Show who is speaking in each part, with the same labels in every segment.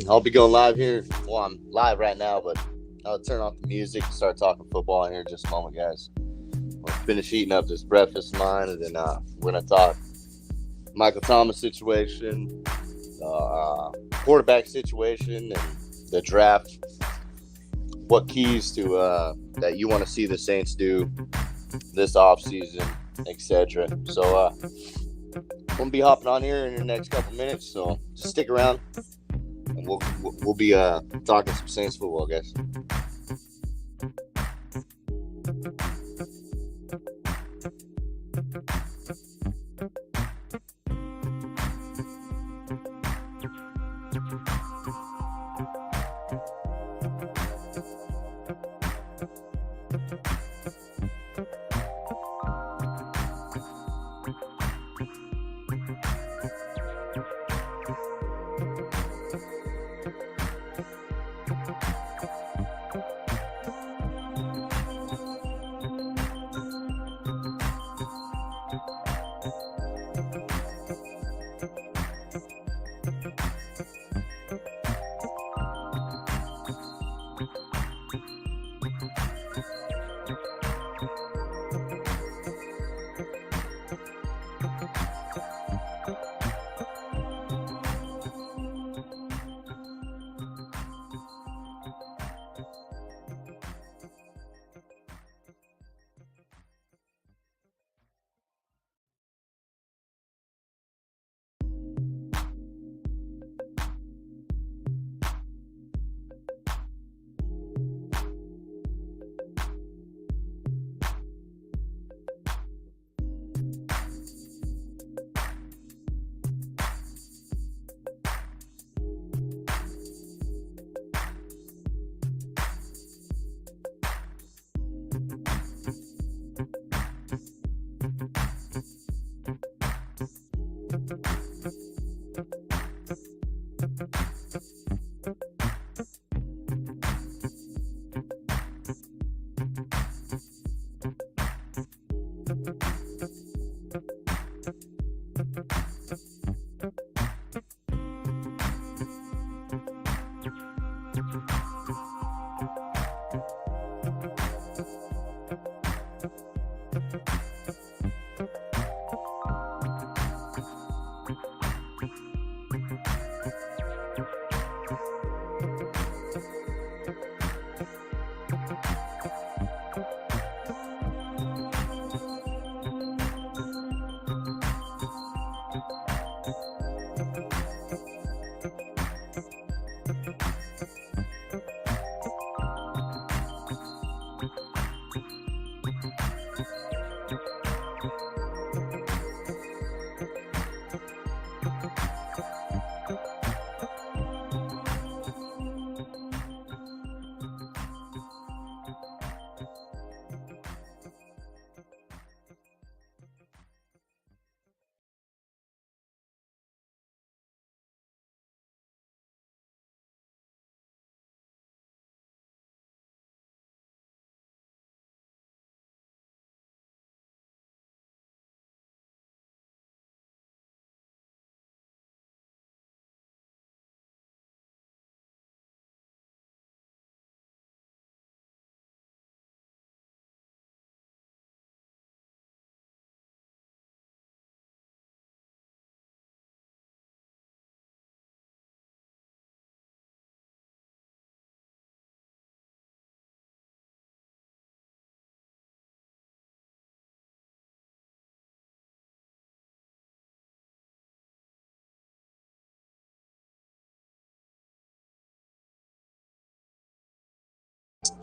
Speaker 1: I'll be going live here. Well, I'm live right now, but I'll turn off the music and start talking football here in just a moment, guys. I'll finish eating up this breakfast of mine, and then we're going to talk Michael Thomas situation, quarterback situation, and the draft. What keys to that you want to see the Saints do this offseason, etc. So I'm going to be hopping on here in the next couple minutes, so just stick around. And we'll be talking some Saints football, guys.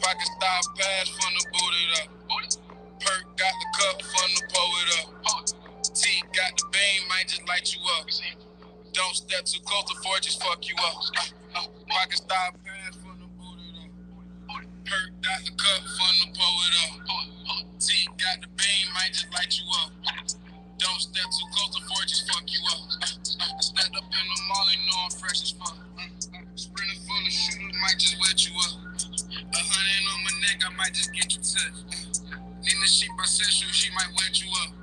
Speaker 2: Pocket style pass from the booted up. Perk got the cup from the pull it up. T got the beam, might just light you up. Don't step too close, the fortress fuck you up. Pocket style pass from the booted up. got the cup, fun to pour it up. T got the beam, might just light you up. Don't step too close to just fuck you up. I stepped up in the mall and know I'm fresh as fuck. Sprinting full of shooters, might just wet you up. 100 on my neck, I might just get you touched. Nina, she bisexual, she might wet you up.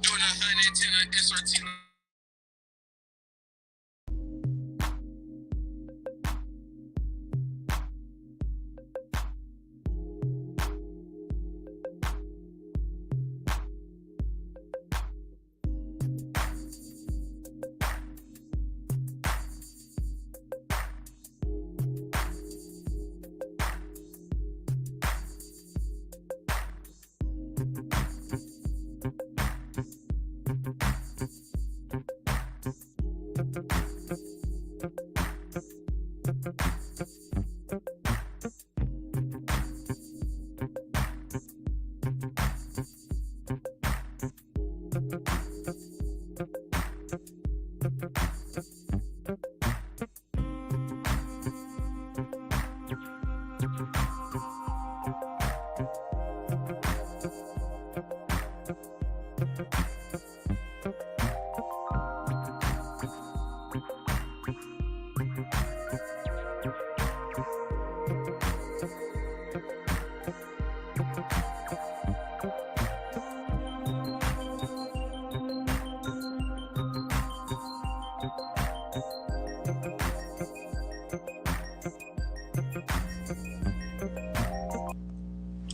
Speaker 2: Doing 110 on SRT.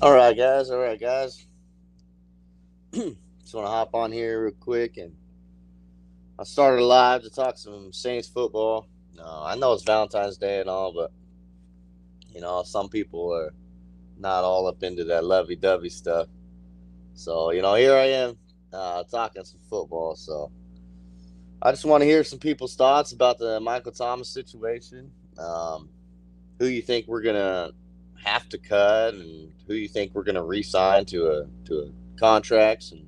Speaker 1: All right, guys. Just want to hop on here real quick, and I started live to talk some Saints football. I know it's Valentine's Day and all, but some people are not all up into that lovey-dovey stuff. So here I am talking some football. So I just want to hear some people's thoughts about the Michael Thomas situation. Who you think we're gonna have to cut, and who you think we're going to re-sign to a contracts, and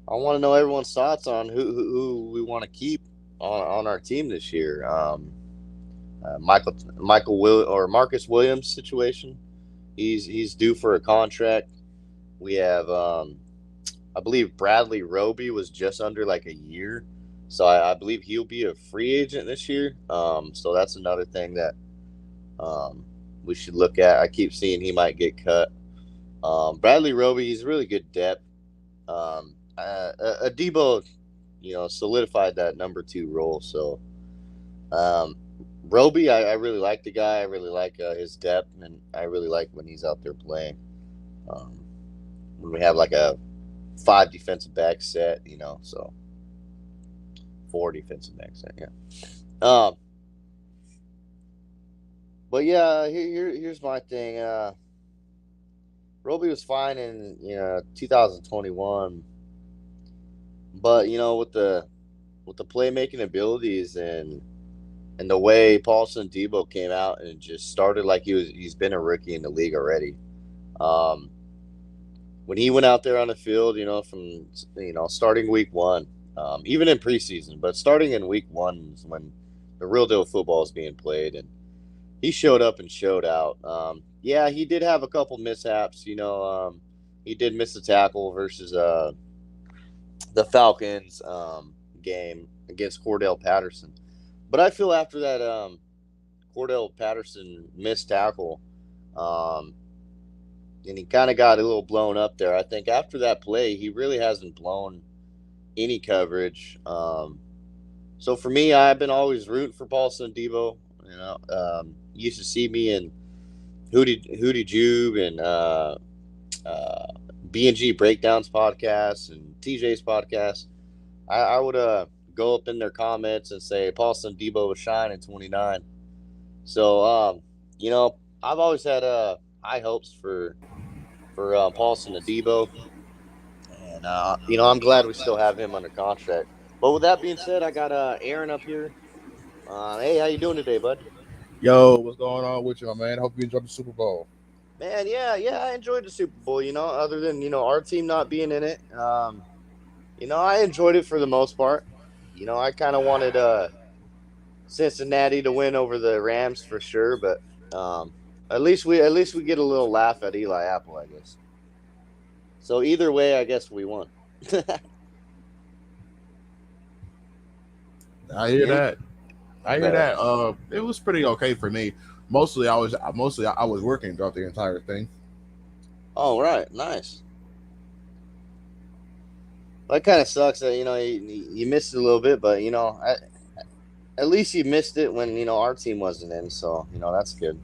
Speaker 1: I want to know everyone's thoughts on who we want to keep on our team this year. Marcus Williams situation. He's due for a contract. We have I believe Bradley Roby was just under like a year, so I believe he'll be a free agent this year. So that's another thing that we should look at. I keep seeing he might get cut. Bradley Roby, he's really good depth. Debo, solidified that number 2 role. So Roby, I really like the guy. I really like his depth, and I really like when he's out there playing. When we have like a 5 defensive back set, so 4 defensive back set, yeah. But yeah, here's my thing. Roby was fine in 2021, but with the playmaking abilities and the way Paulson Debo came out and just started like he's been a rookie in the league already. When he went out there on the field, from starting week 1, even in preseason, but starting in week 1 is when the real deal football is being played, and he showed up and showed out. Yeah, he did have a couple mishaps. He did miss a tackle versus the Falcons game against Cordell Patterson. But I feel after that Cordell Patterson missed tackle, and he kind of got a little blown up there. I think after that play, he really hasn't blown any coverage. So for me, I've been always rooting for Paulson Debo. You used to see me in Hootie Jube and B&G Breakdowns podcast and TJ's podcast. I would go up in their comments and say Paulson Debo was shining 29. So I've always had high hopes for Paulson Debo, and I'm glad we still have him under contract. But with that being said, I got Aaron up here. Hey, how you doing today, bud?
Speaker 3: Yo, what's going on with you, man? Hope you enjoyed the Super Bowl.
Speaker 1: Man, yeah, I enjoyed the Super Bowl. Other than our team not being in it, I enjoyed it for the most part. I kind of wanted Cincinnati to win over the Rams for sure, but At least we get a little laugh at Eli Apple, I guess. So either way, I guess we won.
Speaker 3: I hear
Speaker 1: Yeah.
Speaker 3: that. I hear that. It was pretty okay for me. Mostly I was working throughout the entire thing.
Speaker 1: Oh, right, nice. That kind of sucks that you missed it a little bit, but at least you missed it when our team wasn't in, so that's good.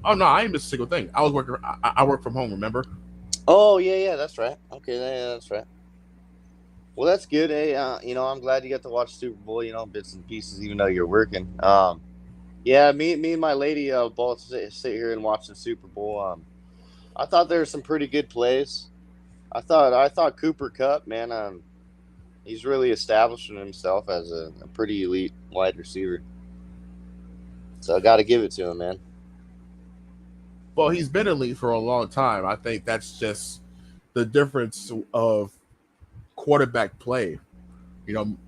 Speaker 3: Oh no, I ain't missed a single thing. I was working. I work from home. Remember?
Speaker 1: Oh yeah, that's right. Okay, yeah, that's right. Well, that's good. Hey, I'm glad you got to watch Super Bowl. Bits and pieces, even though you're working. Yeah, me and my lady both sit here and watch the Super Bowl. I thought there were some pretty good plays. I thought Cooper Kupp, man, he's really establishing himself as a pretty elite wide receiver. So I got to give it to him, man.
Speaker 3: Well, he's been elite for a long time. I think that's just the difference of quarterback play.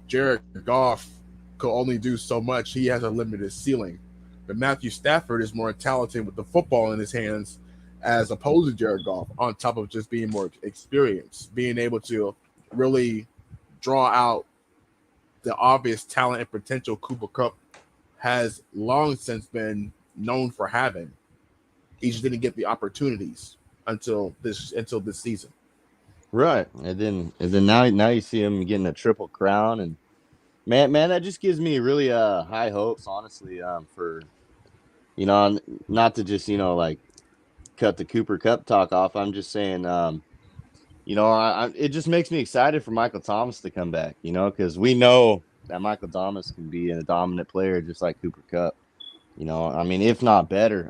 Speaker 3: Jared Goff could only do so much. He has a limited ceiling. But Matthew Stafford is more talented with the football in his hands as opposed to Jared Goff, on top of just being more experienced, being able to really draw out the obvious talent and potential Cooper Kupp has long since been known for having. He just didn't get the opportunities until this season.
Speaker 1: Right, and then now you see him getting a triple crown, and man, that just gives me really high hopes, honestly. For not to just like cut the Cooper Kupp talk off. I'm just saying, it just makes me excited for Michael Thomas to come back. Because we know that Michael Thomas can be a dominant player just like Cooper Kupp. I mean, if not better,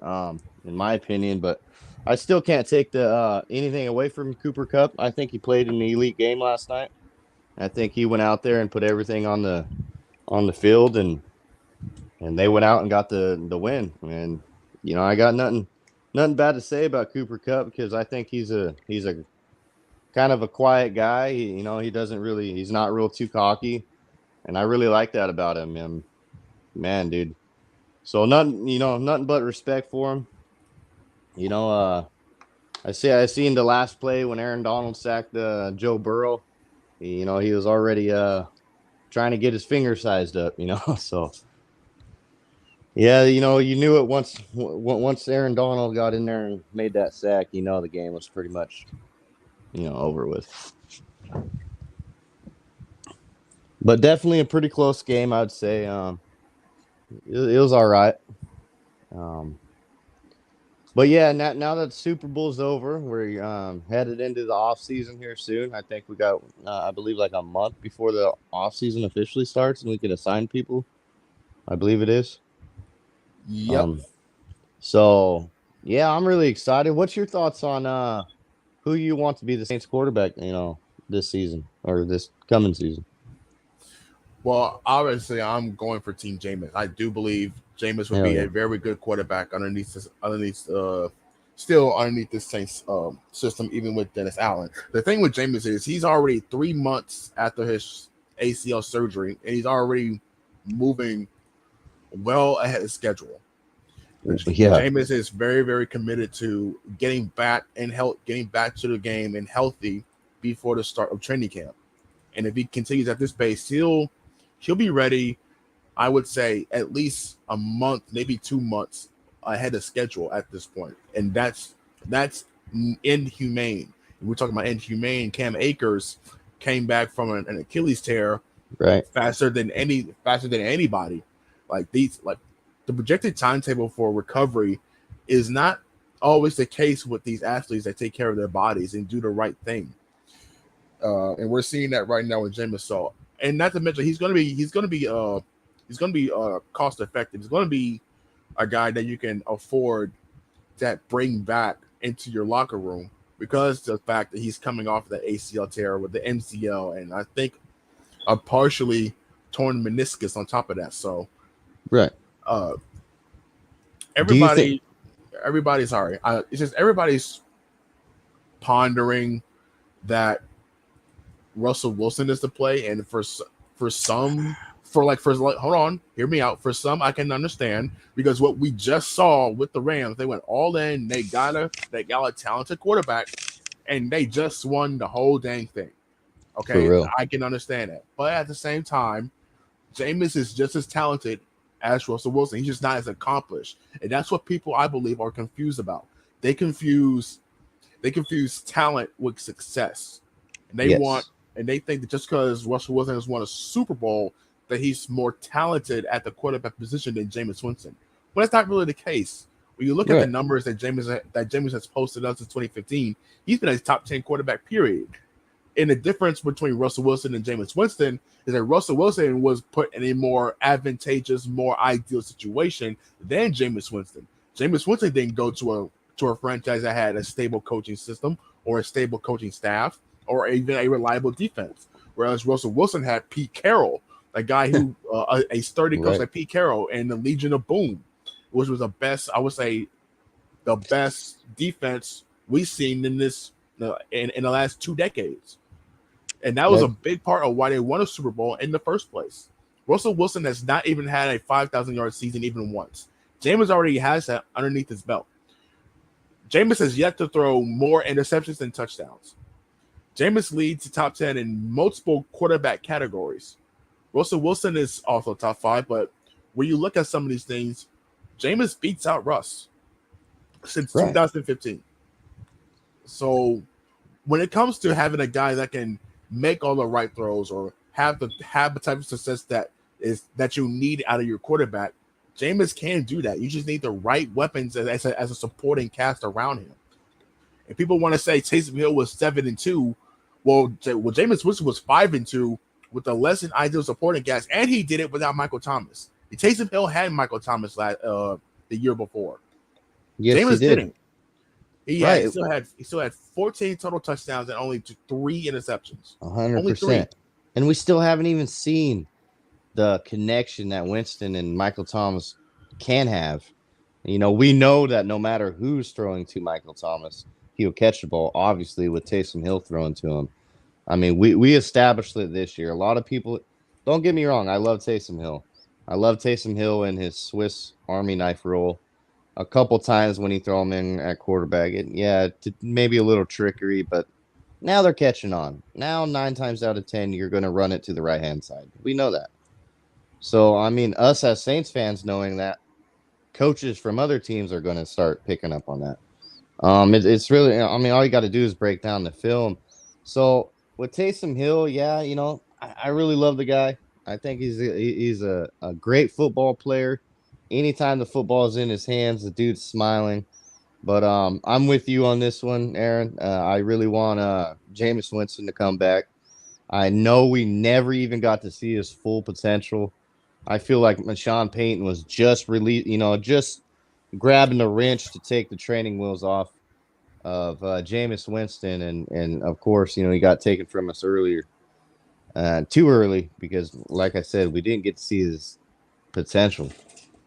Speaker 1: in my opinion. But I still can't take the anything away from Cooper Kupp. I think he played an elite game last night. I think he went out there and put everything on the field, and they went out and got the win. And I got nothing bad to say about Cooper Kupp because I think he's a kind of a quiet guy. He's not real too cocky, and I really like that about him. And man, dude. So nothing but respect for him. I see in the last play when Aaron Donald sacked Joe Burrow. He was already trying to get his finger sized up. So yeah, you knew it once Aaron Donald got in there and made that sack. The game was pretty much over with. But definitely a pretty close game, I'd say. It was all right. But yeah, now that the Super Bowl's over, we're headed into the off season here soon. I think we got, I believe, like a month before the off season officially starts, and we can assign people. I believe it is.
Speaker 3: Yep.
Speaker 1: So yeah, I'm really excited. What's your thoughts on who you want to be the Saints quarterback? This season or this coming season.
Speaker 3: Well, obviously, I'm going for Team Jameis. I do believe Jameis would be a very good quarterback underneath the Saints system, even with Dennis Allen. The thing with Jameis is he's already 3 months after his ACL surgery, and he's already moving well ahead of schedule. Yeah. Jameis is very, very committed to getting back to the game and healthy before the start of training camp. And if he continues at this pace, he'll be ready, I would say, at least a month, maybe 2 months ahead of schedule at this point. And that's inhumane. We're talking about inhumane. Cam Akers came back from an Achilles tear faster than anybody. The projected timetable for recovery is not always the case with these athletes that take care of their bodies and do the right thing. And we're seeing that right now with Jameis. So, and not to mention, he's going to be cost effective. He's going to be a guy that you can afford to bring back into your locker room because the fact that he's coming off the ACL tear with the MCL, and I think a partially torn meniscus on top of that. So,
Speaker 1: right.
Speaker 3: Everybody's sorry. It's just everybody's pondering that Russell Wilson is the play, and for some hold on, hear me out. For some, I can understand because what we just saw with the Rams, they went all in. They got a talented quarterback, and they just won the whole dang thing.
Speaker 1: For
Speaker 3: Okay,
Speaker 1: real.
Speaker 3: I can understand that, but at the same time, Jameis is just as talented as Russell Wilson. He's just not as accomplished, and that's what people, I believe, are confused about. They confuse talent with success, and they think that just because Russell Wilson has won a Super Bowl, that he's more talented at the quarterback position than Jameis Winston. But that's not really the case. When you look at the numbers that Jameis has posted up since 2015, he's been a top 10 quarterback, period. And the difference between Russell Wilson and Jameis Winston is that Russell Wilson was put in a more advantageous, more ideal situation than Jameis Winston. Jameis Winston didn't go to a franchise that had a stable coaching system or a stable coaching staff or even a reliable defense. Whereas Russell Wilson had Pete Carroll, a guy who a sturdy coach like Pete Carroll and the Legion of Boom, which was the best defense we've seen in this in the last 2 decades. And that was a big part of why they won a Super Bowl in the first place. Russell Wilson has not even had a 5,000-yard season even once. Jameis already has that underneath his belt. Jameis has yet to throw more interceptions than touchdowns. Jameis leads the top 10 in multiple quarterback categories. Russell Wilson is also top 5, but when you look at some of these things, Jameis beats out Russ since 2015. So when it comes to having a guy that can make all the right throws or have the type of success that you need out of your quarterback, Jameis can do that. You just need the right weapons as a supporting cast around him. And people want to say Taysom Hill was 7-2. Well, Jameis Winston was 5-2 with a less than ideal supporting cast, and he did it without Michael Thomas. Taysom Hill had Michael Thomas the year before.
Speaker 1: Yes,
Speaker 3: Jameis
Speaker 1: he
Speaker 3: didn't. He still had 14 total touchdowns and only 3 interceptions.
Speaker 1: 100%. And we still haven't even seen the connection that Winston and Michael Thomas can have. You know, we know that no matter who's throwing to Michael Thomas, he'll catch the ball, obviously, with Taysom Hill throwing to him. I mean, we established it this year. A lot of people, don't get me wrong, I love Taysom Hill. I love Taysom Hill and his Swiss Army knife roll. A couple times when he throw him in at quarterback, maybe a little trickery, but now they're catching on. Now, 9 times out of 10, you're going to run it to the right-hand side. We know that. So, I mean, us as Saints fans knowing that, coaches from other teams are going to start picking up on that. It's really, I mean, all you got to do is break down the film. So, with Taysom Hill, I really love the guy. I think he's a great football player. Anytime the football is in his hands, the dude's smiling. But I'm with you on this one, Aaron. I really want Jameis Winston to come back. I know we never even got to see his full potential. I feel like Sean Payton was just just grabbing the wrench to take the training wheels off of Jameis Winston. And of course, he got taken from us earlier. Too early because, like I said, we didn't get to see his potential.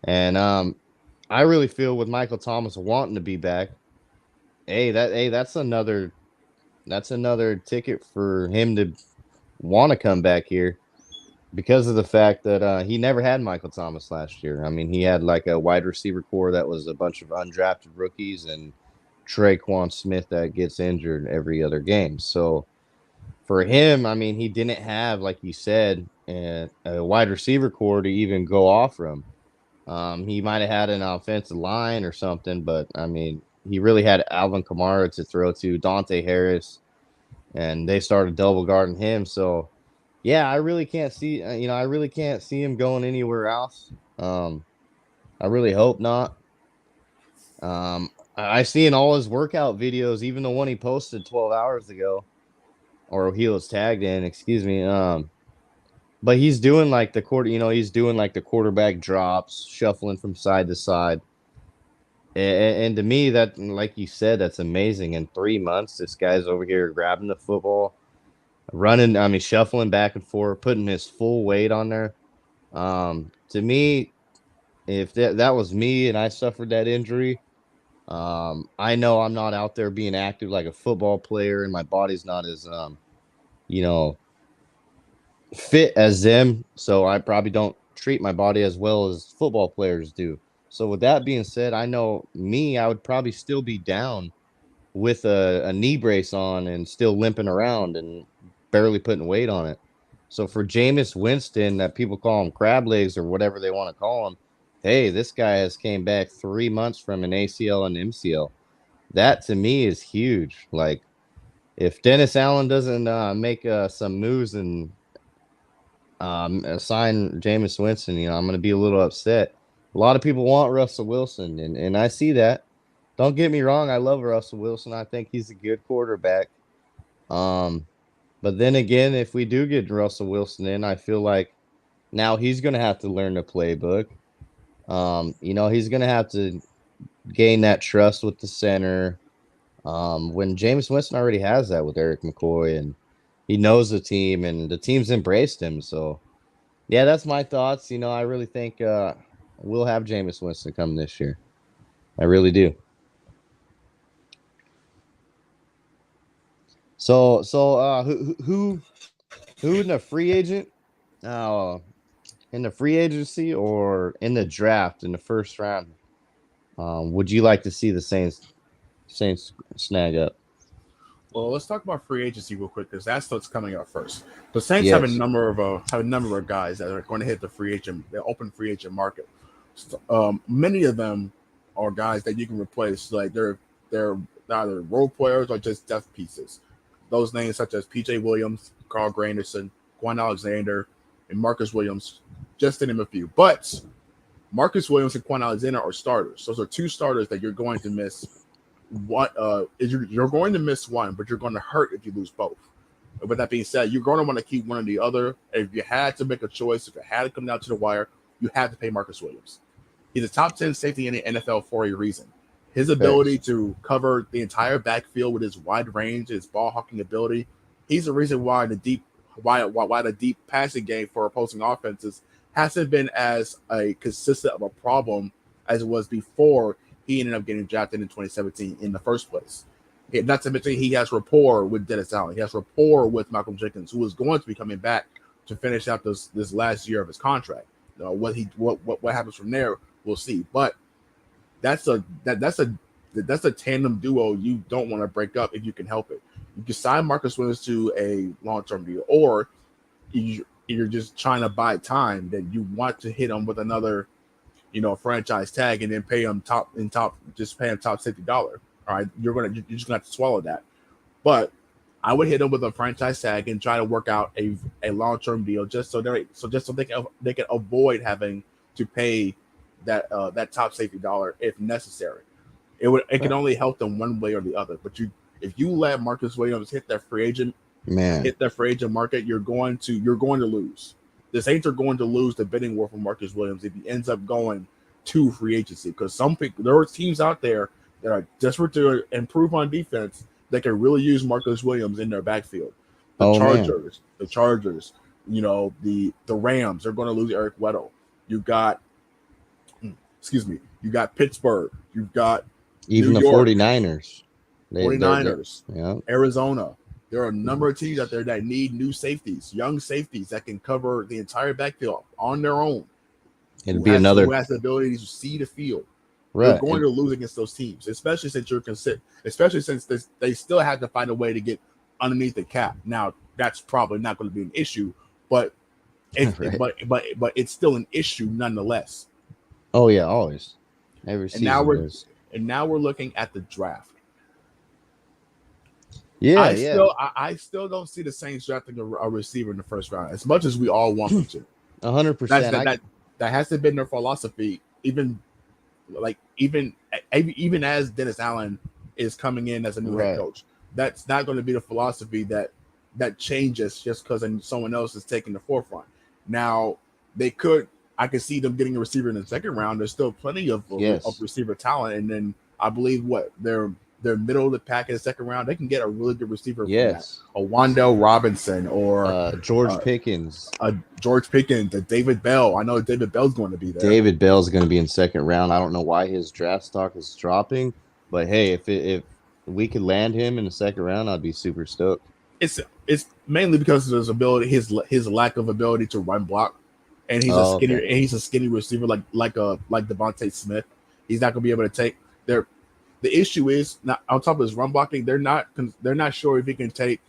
Speaker 1: And I really feel with Michael Thomas wanting to be back, that's another ticket for him to want to come back here because of the fact that he never had Michael Thomas last year. I mean, he had like a wide receiver core that was a bunch of undrafted rookies and Traquan Smith that gets injured every other game. So for him, I mean, he didn't have, like you said, a wide receiver core to even go off from. He might have had an offensive line or something, but I mean, he really had Alvin Kamara to throw to, Deontay Harris, and they started double guarding him. So, yeah, I really can't see, him going anywhere else. I really hope not. I've seen all his workout videos, even the one he posted 12 hours ago, or he was tagged in, excuse me. But he's doing like the quarterback drops, shuffling from side to side. And to me, that, like you said, that's amazing. In 3 months, this guy's over here grabbing the football, shuffling back and forth, putting his full weight on there. To me, if that was me and I suffered that injury, I know I'm not out there being active like a football player, and my body's not as, fit as them, so I probably don't treat my body as well as football players do. So with that being said, I know me, I would probably still be down with a knee brace on and still limping around and barely putting weight on it. So for Jameis Winston, that people call him crab legs or whatever they want to call him, hey, this guy has came back 3 months from an ACL and MCL. That to me is huge. Like if Dennis Allen doesn't make some moves and sign Jameis Winston, I'm going to be a little upset. A lot of people want Russell Wilson, and I see that. Don't get me wrong, I love Russell Wilson. I think he's a good quarterback. But then again, if we do get Russell Wilson in, I feel like now he's going to have to learn the playbook. He's going to have to gain that trust with the center. When Jameis Winston already has that with Eric McCoy, and he knows the team, and the team's embraced him. So, yeah, that's my thoughts. I really think we'll have Jameis Winston come this year. I really do. So, who in the free agent, in the free agency or in the draft in the first round, would you like to see the Saints snag up?
Speaker 3: Well, let's talk about free agency real quick because that's what's coming up first. The Saints have a number of guys that are going to hit the open free agent market. Many of them are guys that you can replace. Like they're either role players or just depth pieces. Those names such as P.J. Williams, Carl Granderson, Quan Alexander, and Marcus Williams, just to name a few. But Marcus Williams and Quan Alexander are starters. Those are two starters that you're going to miss. You're going to miss one, but you're going to hurt if you lose both. With that being said, you're going to want to keep one or the other. If you had to make a choice, if it had to come down to the wire, you have to pay Marcus Williams. He's a top 10 safety in the NFL for a reason. His ability to cover the entire backfield with his wide range, his ball hawking ability, he's the reason why the deep passing game for opposing offenses hasn't been as consistent of a problem as it was before he ended up getting drafted in 2017 in the first place. Not to mention he has rapport with Dennis Allen. He has rapport with Malcolm Jenkins, who is going to be coming back to finish out this last year of his contract. What happens from there, we'll see. But that's a tandem duo you don't want to break up if you can help it. You can sign Marcus Williams to a long-term deal, or you're just trying to buy time that you want to hit him with another, franchise tag and then pay him top safety dollar. All right, you're just gonna have to swallow that. But I would hit him with a franchise tag and try to work out a long-term deal just so they can avoid having to pay that top safety dollar if necessary. It can only help them one way or the other. But if you let Marcus Williams hit that free agent market, you're going to lose. The Saints are going to lose the bidding war for Marcus Williams if he ends up going to free agency, because there are teams out there that are desperate to improve on defense that can really use Marcus Williams in their backfield. The Chargers, the Rams are going to lose Eric Weddle. You got Pittsburgh. You've got
Speaker 1: even New York, 49ers.
Speaker 3: Yeah. Arizona. There are a number of teams out there that need new safeties, young safeties that can cover the entire backfield on their own. Who has the ability to see the field. Right. You're going to lose against those teams, especially since they still have to find a way to get underneath the cap. Now, that's probably not going to be an issue, but it's still an issue nonetheless.
Speaker 1: Oh yeah, always. Every season.
Speaker 3: And now we're looking at the draft.
Speaker 1: Yeah,
Speaker 3: I still don't see the Saints drafting a receiver in the first round as much as we all want them to.
Speaker 1: 100%.
Speaker 3: That hasn't been their philosophy, even as Dennis Allen is coming in as a new head coach. That's not going to be the philosophy that changes just because someone else is taking the forefront. Now, I could see them getting a receiver in the second round. There's still plenty of receiver talent, and then I believe they're middle of the pack in the second round. They can get a really good receiver.
Speaker 1: Yes,
Speaker 3: a Wan'Dale Robinson or
Speaker 1: George Pickens,
Speaker 3: David Bell. I know David Bell's going to be there.
Speaker 1: David Bell's going to be in second round. I don't know why his draft stock is dropping, but hey, if we could land him in the second round, I'd be super stoked.
Speaker 3: It's mainly because of his ability, his lack of ability to run block, and
Speaker 1: Okay.
Speaker 3: he's a skinny receiver like Devontae Smith. He's not gonna be able to take their. The issue is not on top of his run blocking. They're not sure if he can take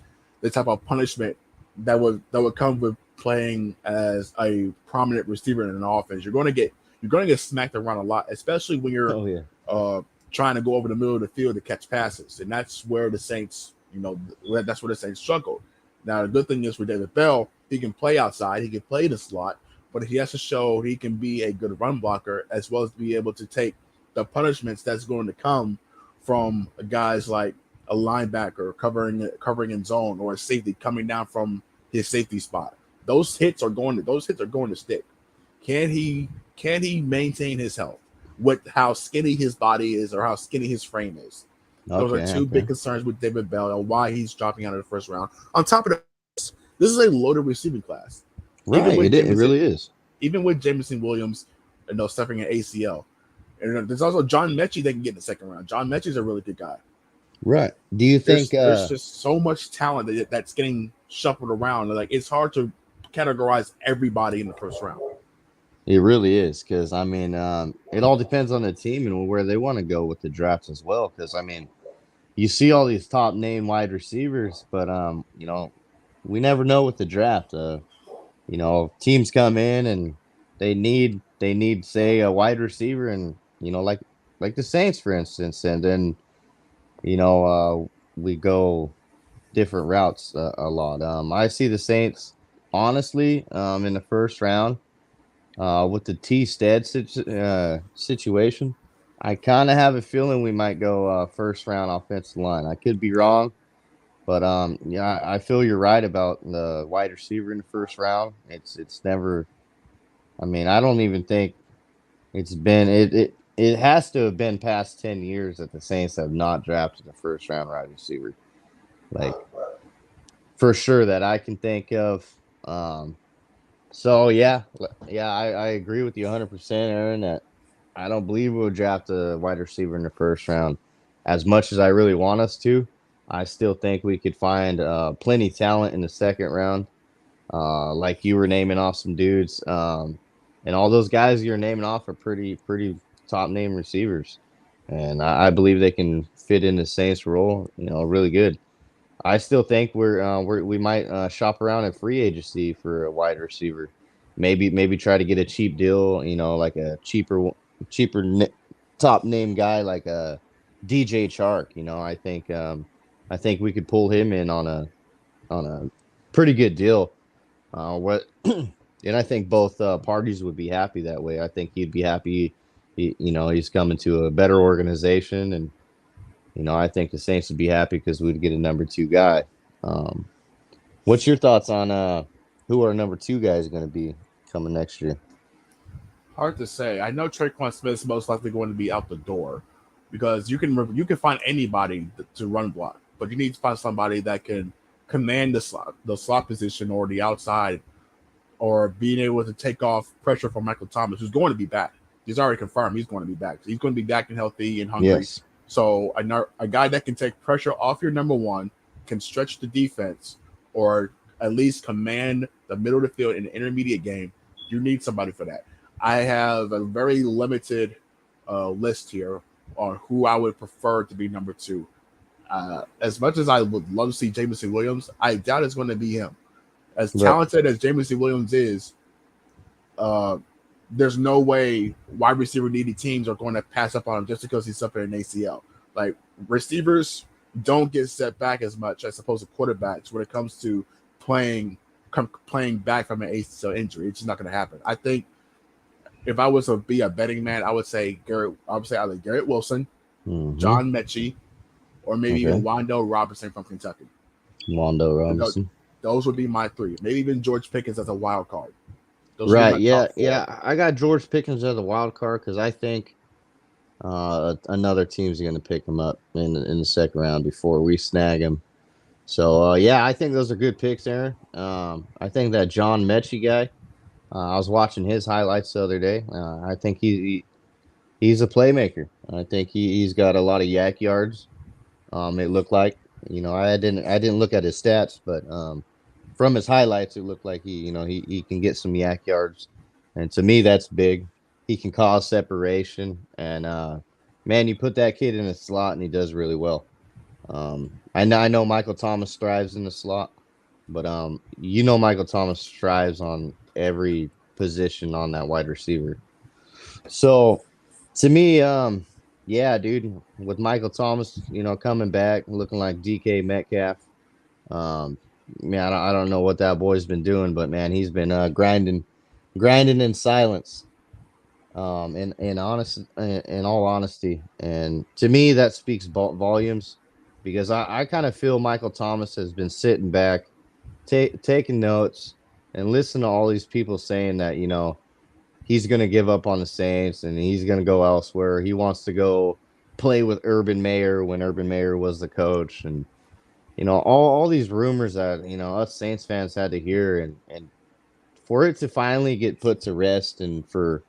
Speaker 3: the type of punishment that would come with playing as a prominent receiver in an offense. You're going to get smacked around a lot, especially when you're
Speaker 1: Oh yeah.
Speaker 3: trying to go over the middle of the field to catch passes, and that's where the Saints, that's where the Saints struggle. Now the good thing is with David Bell, he can play outside, he can play the slot, but he has to show he can be a good run blocker as well as be able to take the punishments that's going to come from guys like a linebacker covering in zone or a safety coming down from his safety spot. Those hits are going to stick. Can he maintain his health with how skinny his body is or how skinny his frame is? Those are two big concerns with David Bell and why he's dropping out of the first round. On top of that, this is a loaded receiving class.
Speaker 1: Right, it really is.
Speaker 3: Even with Jamison Williams, suffering an ACL. And there's also John Mechie that can get in the second round. John Mechie's a really good guy.
Speaker 1: Right. Do you think
Speaker 3: there's just so much talent that's getting shuffled around? Like it's hard to categorize everybody in the first round.
Speaker 1: It really is because it all depends on the team and where they want to go with the drafts as well. Because you see all these top name wide receivers, but we never know with the draft. Teams come in and they need say a wide receiver and like the Saints for instance, and then we go different routes a lot. I see the Saints honestly in the first round with the Stead situation. I kind of have a feeling we might go first round offensive line. I could be wrong, but I feel you're right about the wide receiver in the first round. It's never. I don't even think it's been it has to have been past 10 years that the Saints have not drafted a first round wide receiver. Like for sure that I can think of. So I agree with you 100%, Aaron, that I don't believe we'll draft a wide receiver in the first round. As much as I really want us to, I still think we could find plenty of talent in the second round. Like you were naming off some dudes. And all those guys you're naming off are pretty top name receivers. And I believe they can fit in the Saints role, really good. I still think we might shop around at free agency for a wide receiver. Maybe try to get a cheap deal, like a cheaper top name guy like a DJ Chark. I think we could pull him in on a pretty good deal. And I think both parties would be happy that way. I think he'd be happy. He's coming to a better organization, and I think the Saints would be happy because we'd get a number 2 guy. What's your thoughts on who our number 2 guy is going to be coming next year?
Speaker 3: Hard to say. I know Tre'Quan Smith is most likely going to be out the door because you can find anybody to run block, but you need to find somebody that can command the slot position or the outside, or being able to take off pressure from Michael Thomas, who's going to be back. He's already confirmed he's going to be back. He's going to be back and healthy and hungry.
Speaker 1: Yes.
Speaker 3: So a guy that can take pressure off your number 1, can stretch the defense, or at least command the middle of the field in the intermediate game, you need somebody for that. I have a very limited list here on who I would prefer to be number 2. As much as I would love to see Jamison Williams, I doubt it's going to be him. As talented as Jamison Williams is, there's no way wide receiver needy teams are going to pass up on him just because he's suffering an ACL. Like receivers don't get set back as much as opposed to quarterbacks when it comes to playing back from an ACL injury. It's just not going to happen. I think if I was to be a betting man, I would say either Garrett Wilson, John Mechie, or maybe even Wando Robinson from Kentucky.
Speaker 1: Wando Robinson.
Speaker 3: Those would be my 3. Maybe even George Pickens as a wild card.
Speaker 1: Right. Yeah. I got George Pickens as a wild card because I think another team's going to pick him up in the second round before we snag him. So, I think those are good picks, Aaron. I think that John Mechie guy, I was watching his highlights the other day. I think he's a playmaker. I think he's got a lot of yak yards. It looked like I didn't look at his stats, but from his highlights, it looked like he can get some yak yards, and to me, that's big. He can cause separation, and man, you put that kid in a slot, and he does really well. I know Michael Thomas thrives in the slot, but Michael Thomas thrives on every position on that wide receiver. So to me, yeah, dude, with Michael Thomas, coming back looking like DK Metcalf, um, man, I don't know what that boy's been doing, but man, he's been grinding in silence. In all honesty, and to me, that speaks volumes because I kind of feel Michael Thomas has been sitting back, taking notes, and listen to all these people saying that he's going to give up on the Saints and he's going to go elsewhere. He wants to go play with Urban Meyer when Urban Meyer was the coach, and all these rumors that us Saints fans had to hear, and for it to finally get put to rest, and for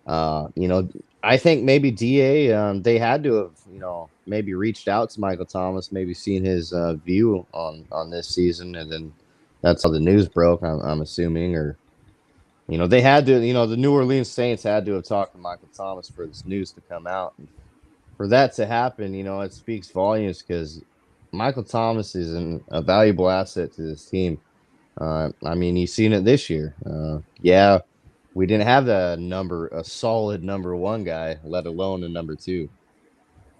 Speaker 1: I think maybe DA, they had to have, maybe reached out to Michael Thomas, maybe seen his view on this season, and then that's how the news broke. I'm assuming, or they had to, the New Orleans Saints had to have talked to Michael Thomas for this news to come out, and for that to happen. It speaks volumes because Michael Thomas is a valuable asset to this team. I mean, you've seen it this year. Yeah, we didn't have a solid number one guy, let alone a number two.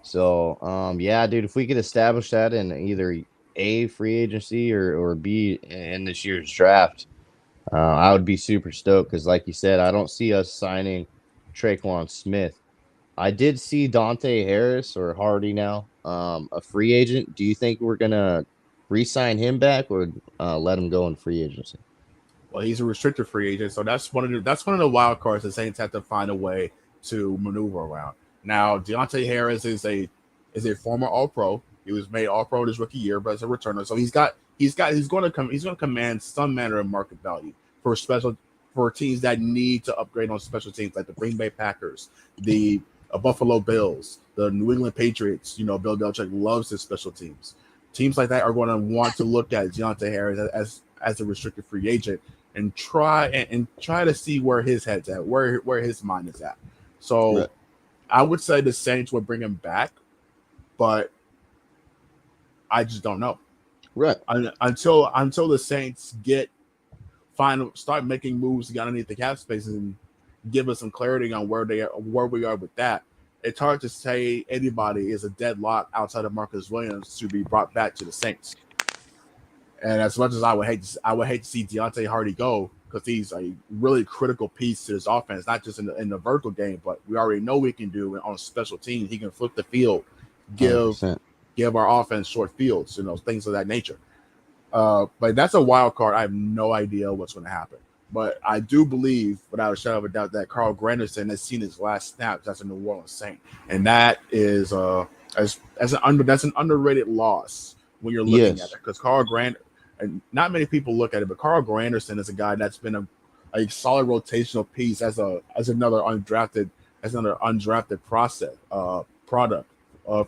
Speaker 1: So, yeah, dude, if we could establish that in either A, free agency, or B, in this year's draft, I would be super stoked because, like you said, I don't see us signing Traquan Smith. I did see Deontay Harris, or Hardy now, a free agent. Do you think we're gonna re-sign him back, or let him go in free agency?
Speaker 3: Well, he's a restricted free agent, so that's one of the wild cards the Saints have to find a way to maneuver around. Now, Deontay Harris is a former All Pro. He was made All Pro his rookie year, but as a returner, so he's going to command some manner of market value for teams that need to upgrade on special teams, like the Green Bay Packers, the Buffalo Bills, the New England Patriots. Bill Belichick loves his special teams. Teams like that are going to want to look at Deontay Harris as a restricted free agent and try to see where his head's at, where his mind is at. So right. I would say the Saints would bring him back, but I just don't know.
Speaker 1: Right.
Speaker 3: Until the Saints start making moves to get underneath the cap space and give us some clarity on where we are with that. It's hard to say anybody is a deadlock outside of Marcus Williams to be brought back to the Saints. And as much as I would hate to see Deontay Hardy go, because he's a really critical piece to this offense, not just in the vertical game, but we already know we can do on special teams. He can flip the field, give our offense short fields, things of that nature. But that's a wild card. I have no idea what's going to happen. But I do believe, without a shadow of a doubt, that Carl Granderson has seen his last snaps as a New Orleans Saint, and that is that's an underrated loss when you're looking at it, because and not many people look at it, but Carl Granderson is a guy that's been a solid rotational piece as another undrafted product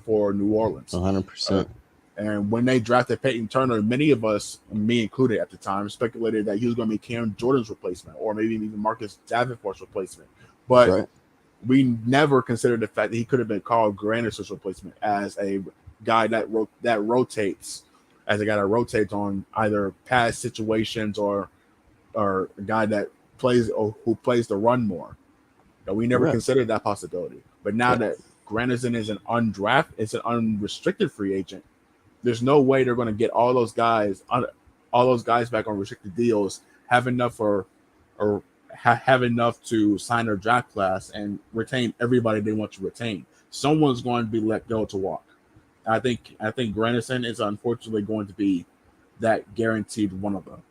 Speaker 3: for New Orleans.
Speaker 1: 100%.
Speaker 3: And when they drafted Peyton Turner, many of us, me included at the time, speculated that he was going to be Cam Jordan's replacement, or maybe even Marcus Davenport's replacement. But we never considered the fact that he could have been Carl Granderson's replacement as a guy that rotates, as a guy that rotates on either pass situations or a guy that plays or who plays the run more. We never considered that possibility. But now that Granderson is an unrestricted free agent, there's no way they're going to get all those guys back on restricted deals, have enough have enough to sign their draft class and retain everybody they want to retain. Someone's going to be let go to walk. I think Granderson is unfortunately going to be that guaranteed one of them.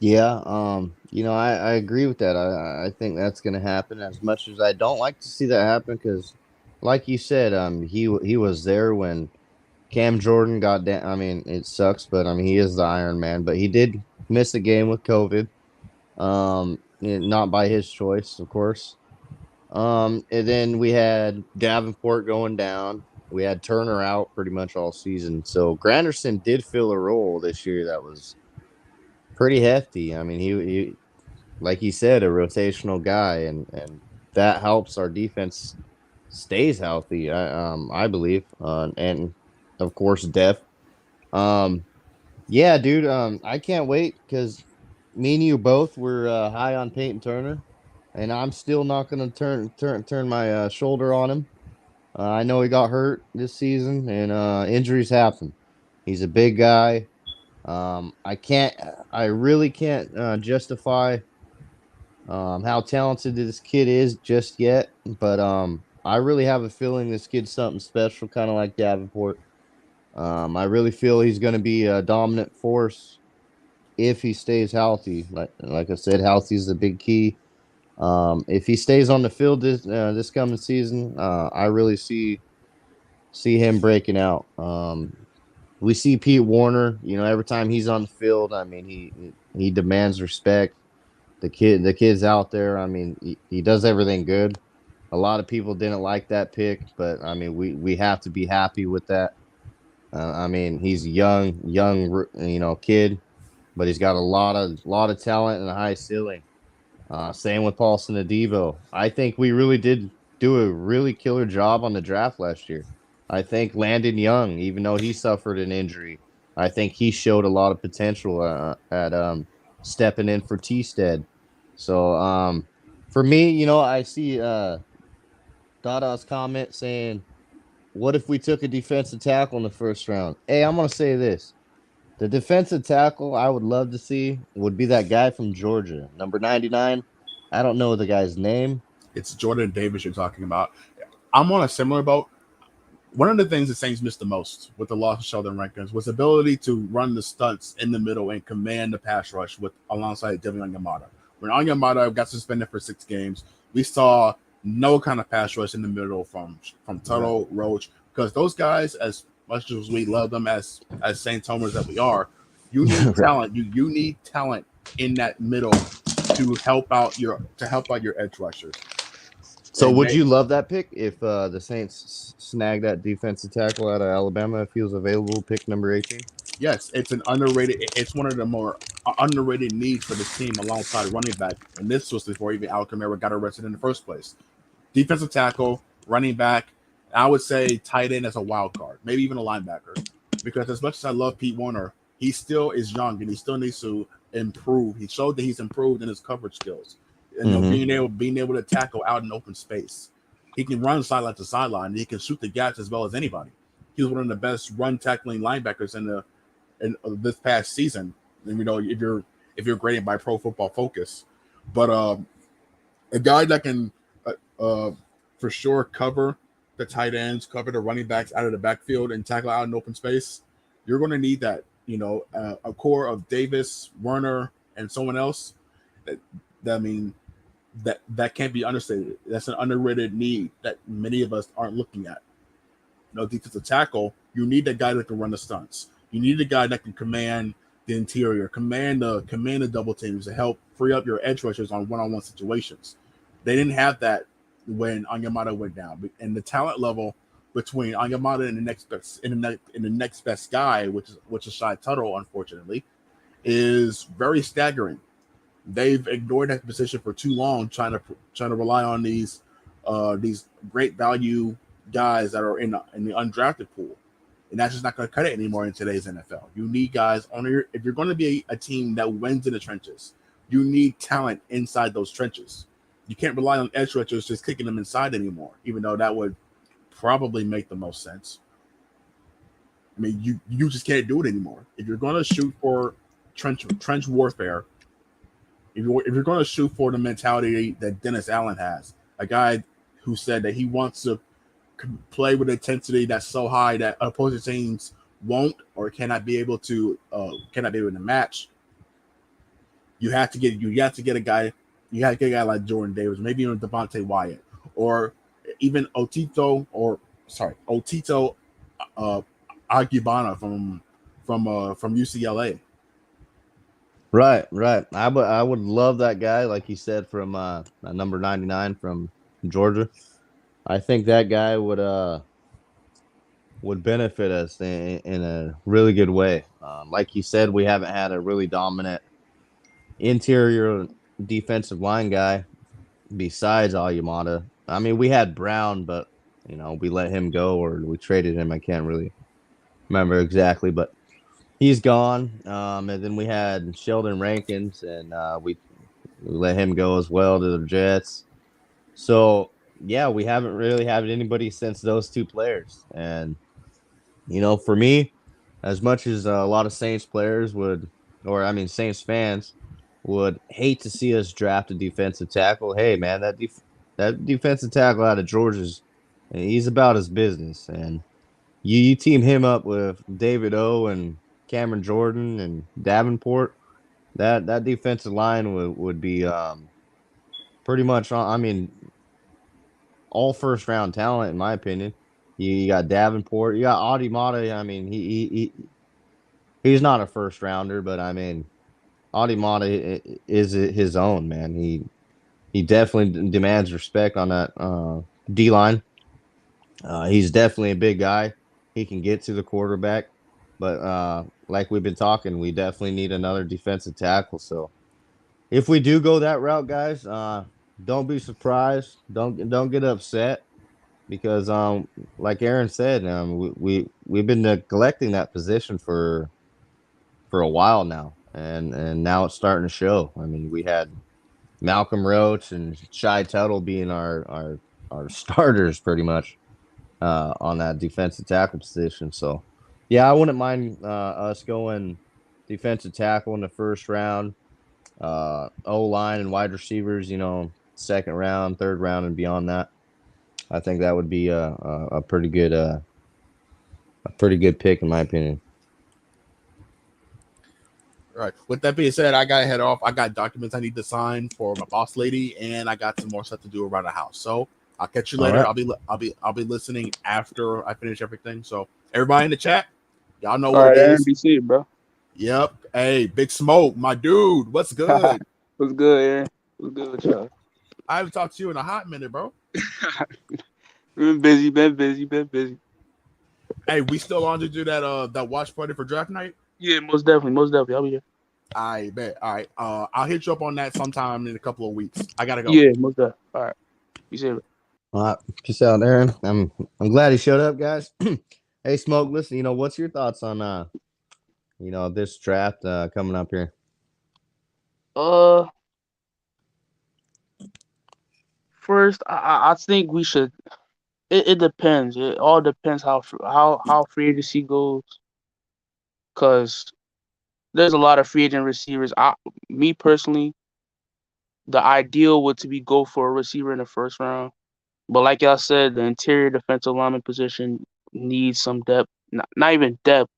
Speaker 1: Yeah, I agree with that. I think that's going to happen, as much as I don't like to see that happen, because, like you said, he was there when Cam Jordan got down. I mean, it sucks, but I mean, he is the Iron Man. But he did miss a game with COVID, not by his choice, of course. And then we had Davenport going down. we had Turner out pretty much all season. So Granderson did fill a role this year that was pretty hefty. I mean, he like he said, a rotational guy, and that helps our defense stays healthy. I believe, and of course, depth. Yeah, dude. I can't wait because me and you both were high on Peyton Turner, and I'm still not going to turn my shoulder on him. I know he got hurt this season, and injuries happen. He's a big guy. I really can't justify how talented this kid is just yet, but I really have a feeling this kid's something special, kind of like Davenport. I really feel he's going to be a dominant force if he stays healthy. Like I said, healthy is the big key. If he stays on the field this coming season, I really see him breaking out. We see Pete Warner. You know, every time he's on the field, I mean, he demands respect. The kid's out there. I mean, he does everything good. A lot of people didn't like that pick, but I mean, we have to be happy with that. I mean, he's a young, kid, but he's got a lot of talent and a high ceiling. Same with Paulson Adebo. I think we really did do a really killer job on the draft last year. I think Landon Young, even though he suffered an injury, I think he showed a lot of potential at stepping in for T-Stead. So for me, I see Dada's comment saying, "What if we took a defensive tackle in the first round?" Hey, I'm gonna say this: the defensive tackle I would love to see would be that guy from Georgia, number 99. I don't know the guy's name.
Speaker 3: It's Jordan Davis you're talking about. I'm on a similar boat. One of the things the Saints missed the most with the loss of Sheldon Rankins was the ability to run the stunts in the middle and command the pass rush alongside Devin Onyemata. When Onyemata got suspended for 6 games, we saw no kind of pass rush in the middle from Tuttle, Roach, because those guys, as much as we love them as Saints homers that we are, you need talent. You need talent in that middle to help out your edge rushers.
Speaker 1: So would you love that pick if the Saints snag that defensive tackle out of Alabama if he was available, pick number 18?
Speaker 3: Yes, it's an underrated. It's one of the more underrated needs for this team alongside running back. And this was before even Al Kamara got arrested in the first place. Defensive tackle, running back, I would say tight end as a wild card, maybe even a linebacker. Because as much as I love Pete Warner, he still is young and he still needs to improve. He showed that he's improved in his coverage skills. And being able to tackle out in open space. He can run sideline to sideline. And he can shoot the gaps as well as anybody. He was one of the best run tackling linebackers in this past season. And if you're graded by Pro Football Focus, but a guy that can for sure cover the tight ends, cover the running backs out of the backfield, and tackle out in open space. You're going to need that. A core of Davis, Werner, and someone else. That can't be understated. That's an underrated need that many of us aren't looking at. Defensive tackle, you need that guy that can run the stunts. You need a guy that can command the interior, command the double teams to help free up your edge rushers on one-on-one situations. They didn't have that when Onyemata went down, and the talent level between Onyemata and the next best guy, which is Shy Tuttle, unfortunately, is very staggering. They've ignored that position for too long, trying to rely on these great value guys that are in the undrafted pool, and that's just not going to cut it anymore in today's NFL. You need guys if you're going to be a team that wins in the trenches, you need talent inside those trenches. You can't rely on edge rushers just kicking them inside anymore, even though that would probably make the most sense. I mean, you just can't do it anymore. If you're going to shoot for trench warfare. If you're going to shoot for the mentality that Dennis Allen has, a guy who said that he wants to play with intensity that's so high that opposing teams won't or cannot be able to match, you have to get a guy like Jordan Davis, maybe even Devontae Wyatt, or even Otito Agbana from UCLA.
Speaker 1: Right. I would love that guy, like you said, from number 99 from Georgia. I think that guy would would benefit us in a really good way. Like you said, we haven't had a really dominant interior defensive line guy besides Alyamata. I mean, we had Brown, but we let him go or we traded him. I can't really remember exactly, but he's gone. And then we had Sheldon Rankins, and we let him go as well to the Jets. So yeah, we haven't really had anybody since those two players. And for me, as much as a lot of Saints players would, or I mean Saints fans would hate to see us draft a defensive tackle. Hey man, that defensive tackle out of Georgia's, he's about his business, and you team him up with David O and Cameron Jordan and Davenport. That defensive line would be pretty much. I mean, all first round talent in my opinion. You got Davenport, you got Audie Mata. I mean, he's not a first rounder, but I mean, Audie Mata is his own man. He definitely demands respect on that D line. He's definitely a big guy. He can get to the quarterback, but like we've been talking, we definitely need another defensive tackle. So if we do go that route, guys, don't be surprised. Don't get upset because like Aaron said, we've been neglecting that position for a while now, and now it's starting to show. I mean, we had Malcolm Roach and Shai Tuttle being our starters pretty much on that defensive tackle position. So, yeah, I wouldn't mind us going defensive tackle in the first round, O line and wide receivers. Second round, third round, and beyond that. I think that would be a pretty good pick in my opinion.
Speaker 3: All right. With that being said, I gotta head off. I got documents I need to sign for my boss lady, and I got some more stuff to do around the house. So I'll catch you later.
Speaker 1: Right.
Speaker 3: I'll be listening after I finish everything. So everybody in the chat, y'all know
Speaker 4: All
Speaker 3: what
Speaker 4: right,
Speaker 3: it is.
Speaker 4: NBC, bro.
Speaker 3: Yep. Hey, Big Smoke, my dude. What's good?
Speaker 4: What's good, Aaron? What's good with y'all?
Speaker 3: I haven't talked to you in a hot minute, bro.
Speaker 4: Been busy.
Speaker 3: Hey, we still on to do that watch party for draft night?
Speaker 4: Yeah, most definitely. I'll be there.
Speaker 3: I bet. All right. I'll hit you up on that sometime in a couple of weeks. I gotta go.
Speaker 4: Yeah, most definitely. All right. You said it.
Speaker 1: All right, peace out, Aaron. I'm glad he showed up, guys. Hey, Smoke. Listen, what's your thoughts on this draft coming up here?
Speaker 4: First, I think we should. It depends. It all depends how free agency goes. Cause there's a lot of free agent receivers. Me personally, the ideal would to be go for a receiver in the first round. But like y'all said, the interior defensive lineman position needs some depth. Not even depth.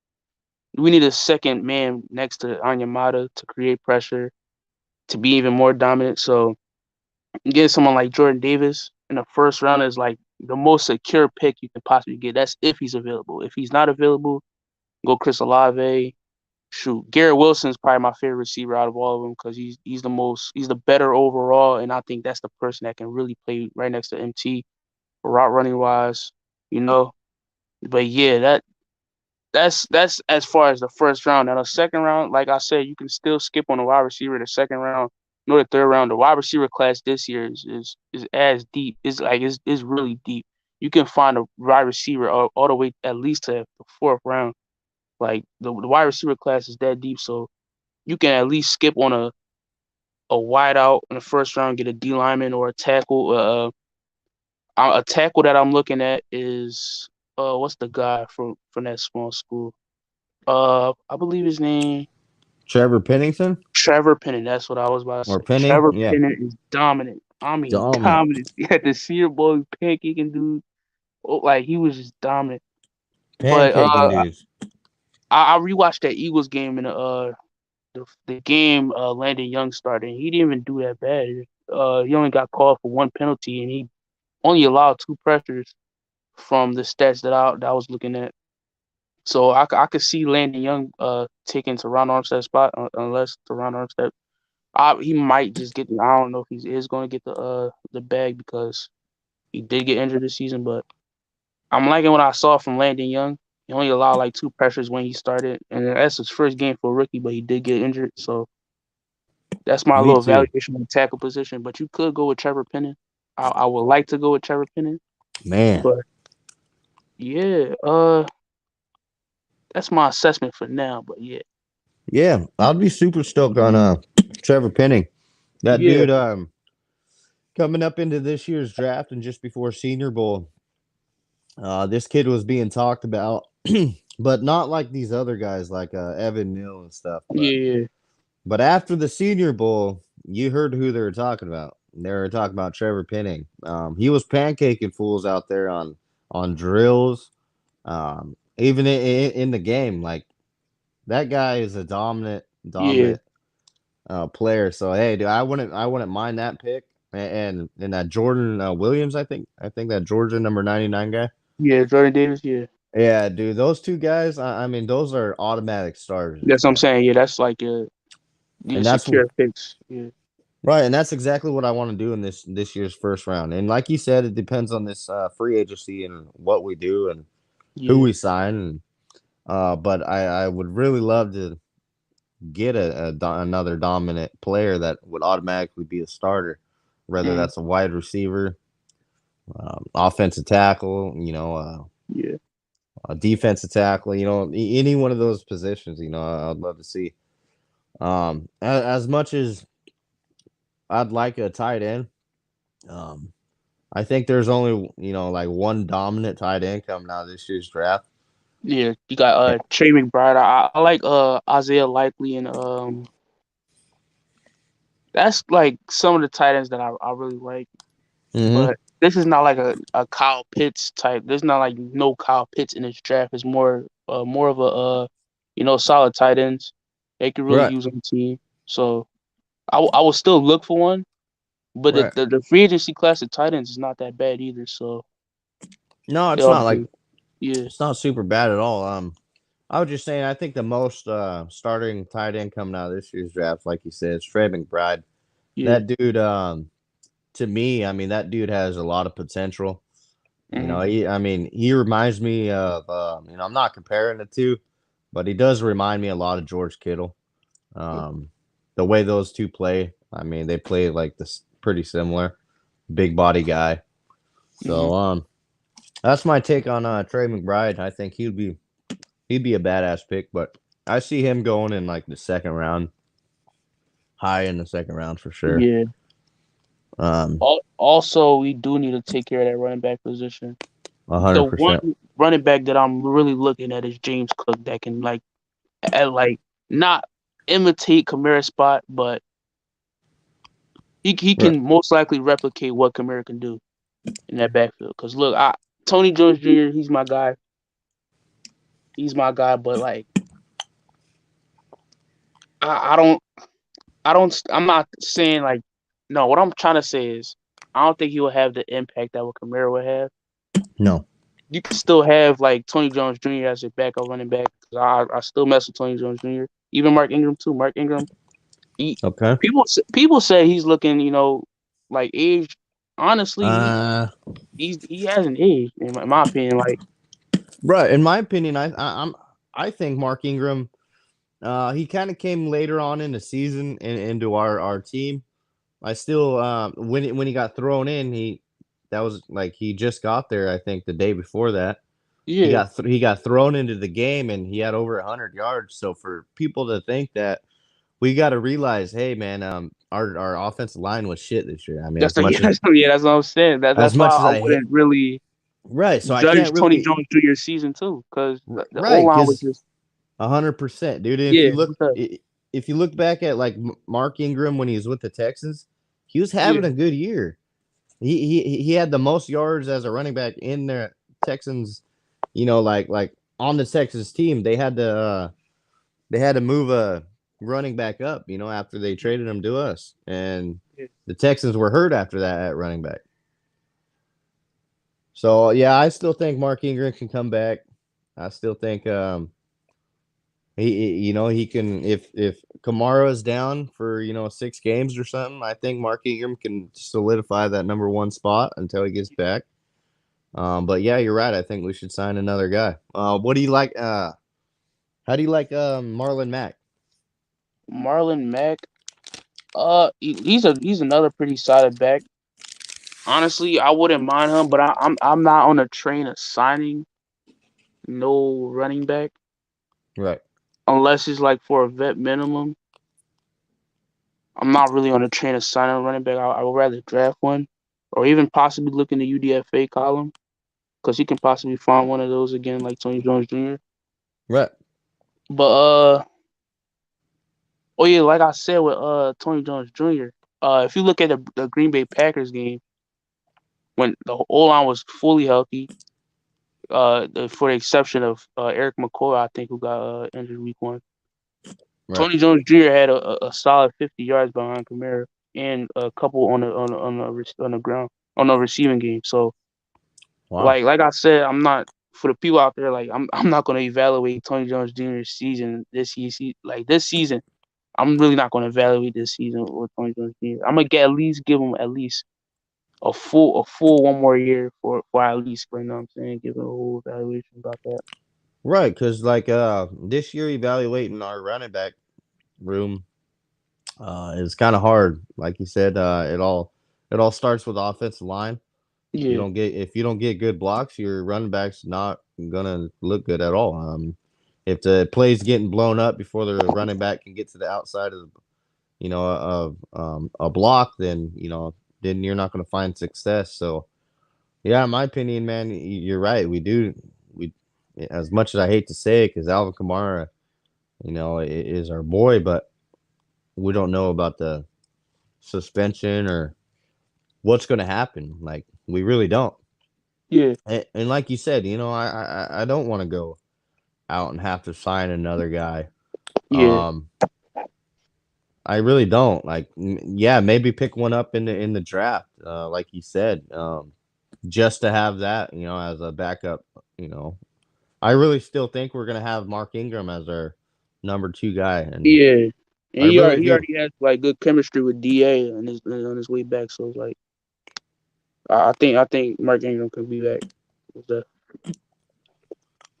Speaker 4: We need a second man next to Anyamata to create pressure, to be even more dominant. So getting someone like Jordan Davis in the first round is like the most secure pick you can possibly get. That's if he's available. If he's not available, go Chris Olave. Shoot, Garrett Wilson's probably my favorite receiver out of all of them because he's the better overall, and I think that's the person that can really play right next to MT, route running wise, you know. But yeah, that's as far as the first round. Now the second round, like I said, you can still skip on the wide receiver in the second round. No, the third round. The wide receiver class this year is as deep. It's really deep. You can find a wide receiver all the way at least to the fourth round. Like the wide receiver class is that deep, so you can at least skip on a wide out in the first round, get a D lineman or a tackle. A tackle that I'm looking at is what's the guy from that small school? I believe his name
Speaker 1: Trevor Pennington
Speaker 4: Trevor Penning. That's what I was about to
Speaker 1: or
Speaker 4: say.
Speaker 1: Penny?
Speaker 4: Trevor
Speaker 1: Yeah,
Speaker 4: Penning is dominant. I mean,
Speaker 1: dominant.
Speaker 4: dominant. He had the Senior Bowl pancaking dude. Oh, like he was just dominant. But
Speaker 1: Pancaking dudes.
Speaker 4: I rewatched that Eagles game in the game Landon Young started. And he didn't even do that bad. He only got called for one penalty, and he only allowed two pressures from the stats that I was looking at. So I could see Landon Young taking Teron Armstead's spot unless Teron Armstead he might just get. I don't know if he is going to get the bag because he did get injured this season, but I'm liking what I saw from Landon Young. He only allowed like 2 pressures when he started, and that's his first game for a rookie, but he did get injured. So that's my
Speaker 5: Me
Speaker 4: little
Speaker 5: too.
Speaker 4: evaluation on the tackle position. But you could go with Trevor Penning. I would like to go with Trevor Penning,
Speaker 5: Man.
Speaker 4: but yeah, that's my assessment for now. But yeah,
Speaker 5: Yeah, I'd be super stoked on Trevor Penning. That
Speaker 4: yeah,
Speaker 5: dude coming up into this year's draft and just before Senior Bowl. This kid was being talked about, but not like these other guys like Evan Neal and stuff.
Speaker 4: yeah,
Speaker 5: But after the Senior Bowl, you heard who they were talking about. They were talking about Trevor Penning. He was pancaking fools out there on drills, even in the game. Like that guy is a dominant
Speaker 4: yeah,
Speaker 5: player. So hey, dude, I wouldn't mind that pick. And that Jordan Williams, I think that Georgia number 99 guy.
Speaker 4: yeah. Jordan Davis, yeah.
Speaker 5: Yeah, dude, those two guys. I mean, those are automatic starters.
Speaker 4: That's what I'm
Speaker 5: Man.
Speaker 4: saying. Yeah, that's like your
Speaker 5: And that's
Speaker 4: secure picks. Yeah,
Speaker 5: right, and that's exactly what I want to do in this year's first round. And like you said, it depends on this free agency and what we do and who
Speaker 4: yeah.
Speaker 5: we sign. And but I would really love to get another dominant player that would automatically be a starter, whether that's a wide receiver, offensive tackle,
Speaker 4: Yeah.
Speaker 5: a defensive tackle, any one of those positions. I'd love to see. As much as I'd like a tight end. I think there's only like one dominant tight end coming out of this year's draft.
Speaker 4: Yeah, you got Trey McBride. I like Isaiah Likely and that's like some of the tight ends that I really like. But this is not like a Kyle Pitts type. There's not like no Kyle Pitts in this draft. It's more of a solid tight ends they could really use on the team. So I will still look for one. But the free agency class of tight ends is not that bad either. So
Speaker 5: no, it's not like
Speaker 4: yeah,
Speaker 5: it's not super bad at all. I was just saying I think the most starting tight end coming out of this year's draft, like you said, is Trey McBride.
Speaker 4: yeah.
Speaker 5: That dude, to me, I mean, that dude has a lot of potential. He reminds me of I'm not comparing the two, but he does remind me a lot of George Kittle. The way those two play, I mean, they play like this pretty similar, big body guy. So that's my take on Trey McBride. I think he'd be a badass pick, but I see him going in like the second round, high in the second round for sure.
Speaker 4: Yeah. Also, we do need to take care of that running back position.
Speaker 5: 100%.
Speaker 4: The one running back that I'm really looking at is James Cook that can not imitate Kamara's spot, but he can most likely replicate what Kamara can do in that backfield. Because look, Tony Jones Jr. He's my guy. But like, I'm not saying like, no. What I'm trying to say is, I don't think he will have the impact that what Kamara would have.
Speaker 5: No.
Speaker 4: You can still have like Tony Jones Jr. as a backup running back. I still mess with Tony Jones Jr. Even Mark Ingram too. Mark Ingram.
Speaker 5: Okay.
Speaker 4: People say he's looking, like age. Honestly, he hasn't aged in my opinion. Like,
Speaker 5: right. In my opinion, I think Mark Ingram, he kind of came later on in the season into our team. I still when he got thrown in, he just got there. I think the day before that,
Speaker 4: yeah,
Speaker 5: he got thrown into the game and he had over 100 yards. So for people to think that, we got to realize, hey man, our offensive line was shit this year. I mean,
Speaker 4: that's what I'm saying. That's why I wouldn't really
Speaker 5: so
Speaker 4: judge
Speaker 5: I can't
Speaker 4: Tony
Speaker 5: really
Speaker 4: Jones Jr. season too, because the
Speaker 5: right,
Speaker 4: O-line was just
Speaker 5: 100%, dude. And if you look back at like Mark Ingram when he was with the Texans, he was having a good year. He had the most yards as a running back in the Texans. Like on the Texans team, they had to move a running back up. After they traded him to us, and the Texans were hurt after that at running back. So yeah, I still think Mark Ingram can come back. I still think he can if Kamara is down for 6 games or something. I think Mark Ingram can solidify that number 1 spot until he gets back. But yeah, you're right. I think we should sign another guy. What do you like? How do you like Marlon Mack?
Speaker 4: Marlon Mack, he's another pretty solid back. Honestly, I wouldn't mind him, but I'm not on a train of signing no running back
Speaker 5: Right.
Speaker 4: unless it's like for a vet minimum. I'm not really on a train of signing a running back. I would rather draft one, or even possibly look in the UDFA column because you can possibly find one of those again, like Tony Jones Jr.
Speaker 5: Right.
Speaker 4: But oh yeah, like I said with Tony Jones Jr. If you look at the Green Bay Packers game when the O line was fully healthy, for the exception of Eric McCoy, I think who got injured week 1.
Speaker 5: Right.
Speaker 4: Tony Jones Jr. had a solid 50 yards behind Kamara and a couple on the ground on the receiving game. So
Speaker 5: Wow.
Speaker 4: like I said, I'm not for the people out there. Like I'm not going to evaluate Tony Jones Jr.'s season this season. Like this season, I'm really not going to evaluate this season with Tony Jones Jr. I'm gonna give him at least a full one more year for at least. You know what I'm saying? Give him a whole evaluation about that.
Speaker 5: Right, because like this year evaluating our running back room is kind of hard. Like you said, it all starts with offensive line.
Speaker 4: Yeah,
Speaker 5: If you don't get good blocks, your running back's not gonna look good at all. If the play's getting blown up before the running back can get to the outside of a block, then then you're not gonna find success. So yeah, in my opinion, man, you're right. We as much as I hate to say it, because Alvin Kamara, is our boy, but we don't know about the suspension or what's going to happen. Like we really don't.
Speaker 4: yeah,
Speaker 5: And like you said, I don't want to go out and have to sign another guy.
Speaker 4: yeah,
Speaker 5: Um, I really don't. Like, yeah, maybe pick one up in the draft, like you said, just to have that, as a backup. You know, I really still think we're gonna have Mark Ingram as our number 2 guy, and
Speaker 4: yeah. And
Speaker 5: I really
Speaker 4: he
Speaker 5: do.
Speaker 4: already has like good chemistry with Da on his way back. So it's like I think Mark Ingram could be back. With the-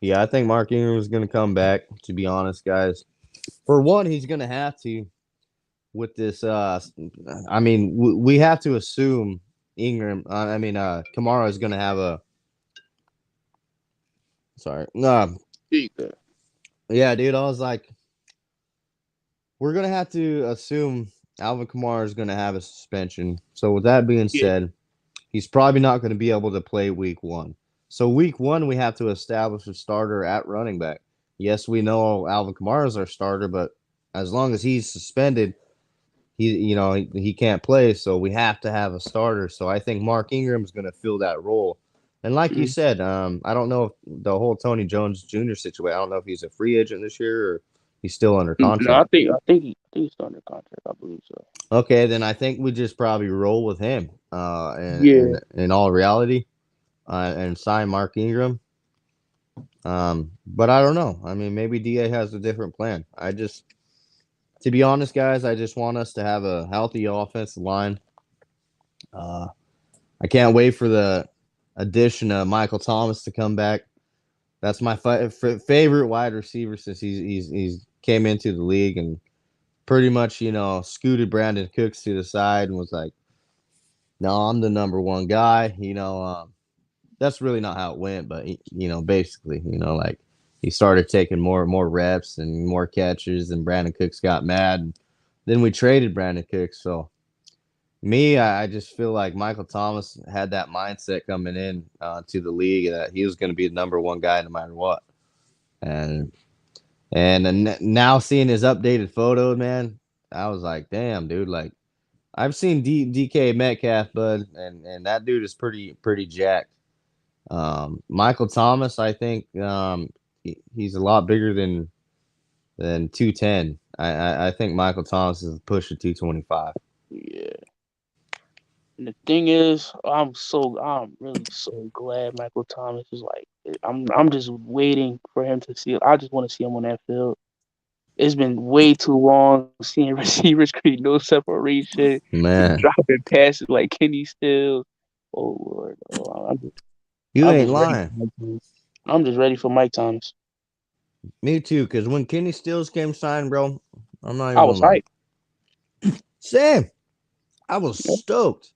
Speaker 5: Yeah, I think Mark Ingram is gonna come back. To be honest, guys, for one, he's gonna have to with this. I mean, we have to assume Ingram. Kamara is gonna have a. Sorry, no. Yeah, dude, I was like, we're gonna have to assume Alvin Kamara is gonna have a suspension. So with that being
Speaker 4: Yeah,
Speaker 5: said, he's probably not going to be able to play week 1. So week 1, we have to establish a starter at running back. Yes, we know Alvin Kamara is our starter, but as long as he's suspended, he can't play. So we have to have a starter. So I think Mark Ingram is going to fill that role. And like you
Speaker 4: mm.
Speaker 5: said, I don't know if the whole Tony Jones Jr. situation. I don't know if he's a free agent this year or he's still under
Speaker 4: No,
Speaker 5: contract.
Speaker 4: he's still under contract. I believe so.
Speaker 5: Okay, then I think we just probably roll with him.
Speaker 4: Yeah,
Speaker 5: In all reality, and sign Mark Ingram. But I don't know. I mean, maybe DA has a different plan. To be honest, guys, I just want us to have a healthy offensive line. I can't wait for the addition of Michael Thomas to come back. That's my favorite wide receiver since he's came into the league and pretty much scooted Brandon Cooks to the side and was like, "No, I'm the number 1 guy." That's really not how it went, but basically, like he started taking more reps and more catches, and Brandon Cooks got mad. And then we traded Brandon Cooks. So I just feel like Michael Thomas had that mindset coming in to the league that he was going to be the number 1 guy no matter what. And now seeing his updated photo, man, I was like, damn, dude, like I've seen DK Metcalf, bud, and that dude is pretty jacked. Michael Thomas, I think he's a lot bigger than 210. I think Michael Thomas is pushing 225.
Speaker 4: yeah. And the thing is, I'm really so glad Michael Thomas is like. I'm just waiting for him to see. I just want to see him on that field. It's been way too long seeing receivers create no separation,
Speaker 5: Man,
Speaker 4: dropping passes like Kenny Stills. Oh Lord,
Speaker 5: You
Speaker 4: I'm
Speaker 5: ain't
Speaker 4: just ready
Speaker 5: lying.
Speaker 4: for Mike Thomas. I'm just ready for Mike Thomas.
Speaker 5: Me too, because when Kenny Stills came signed, bro, I'm not even
Speaker 4: I
Speaker 5: gonna
Speaker 4: was
Speaker 5: lie.
Speaker 4: hyped.
Speaker 5: Same. I was
Speaker 4: Yeah.
Speaker 5: stoked.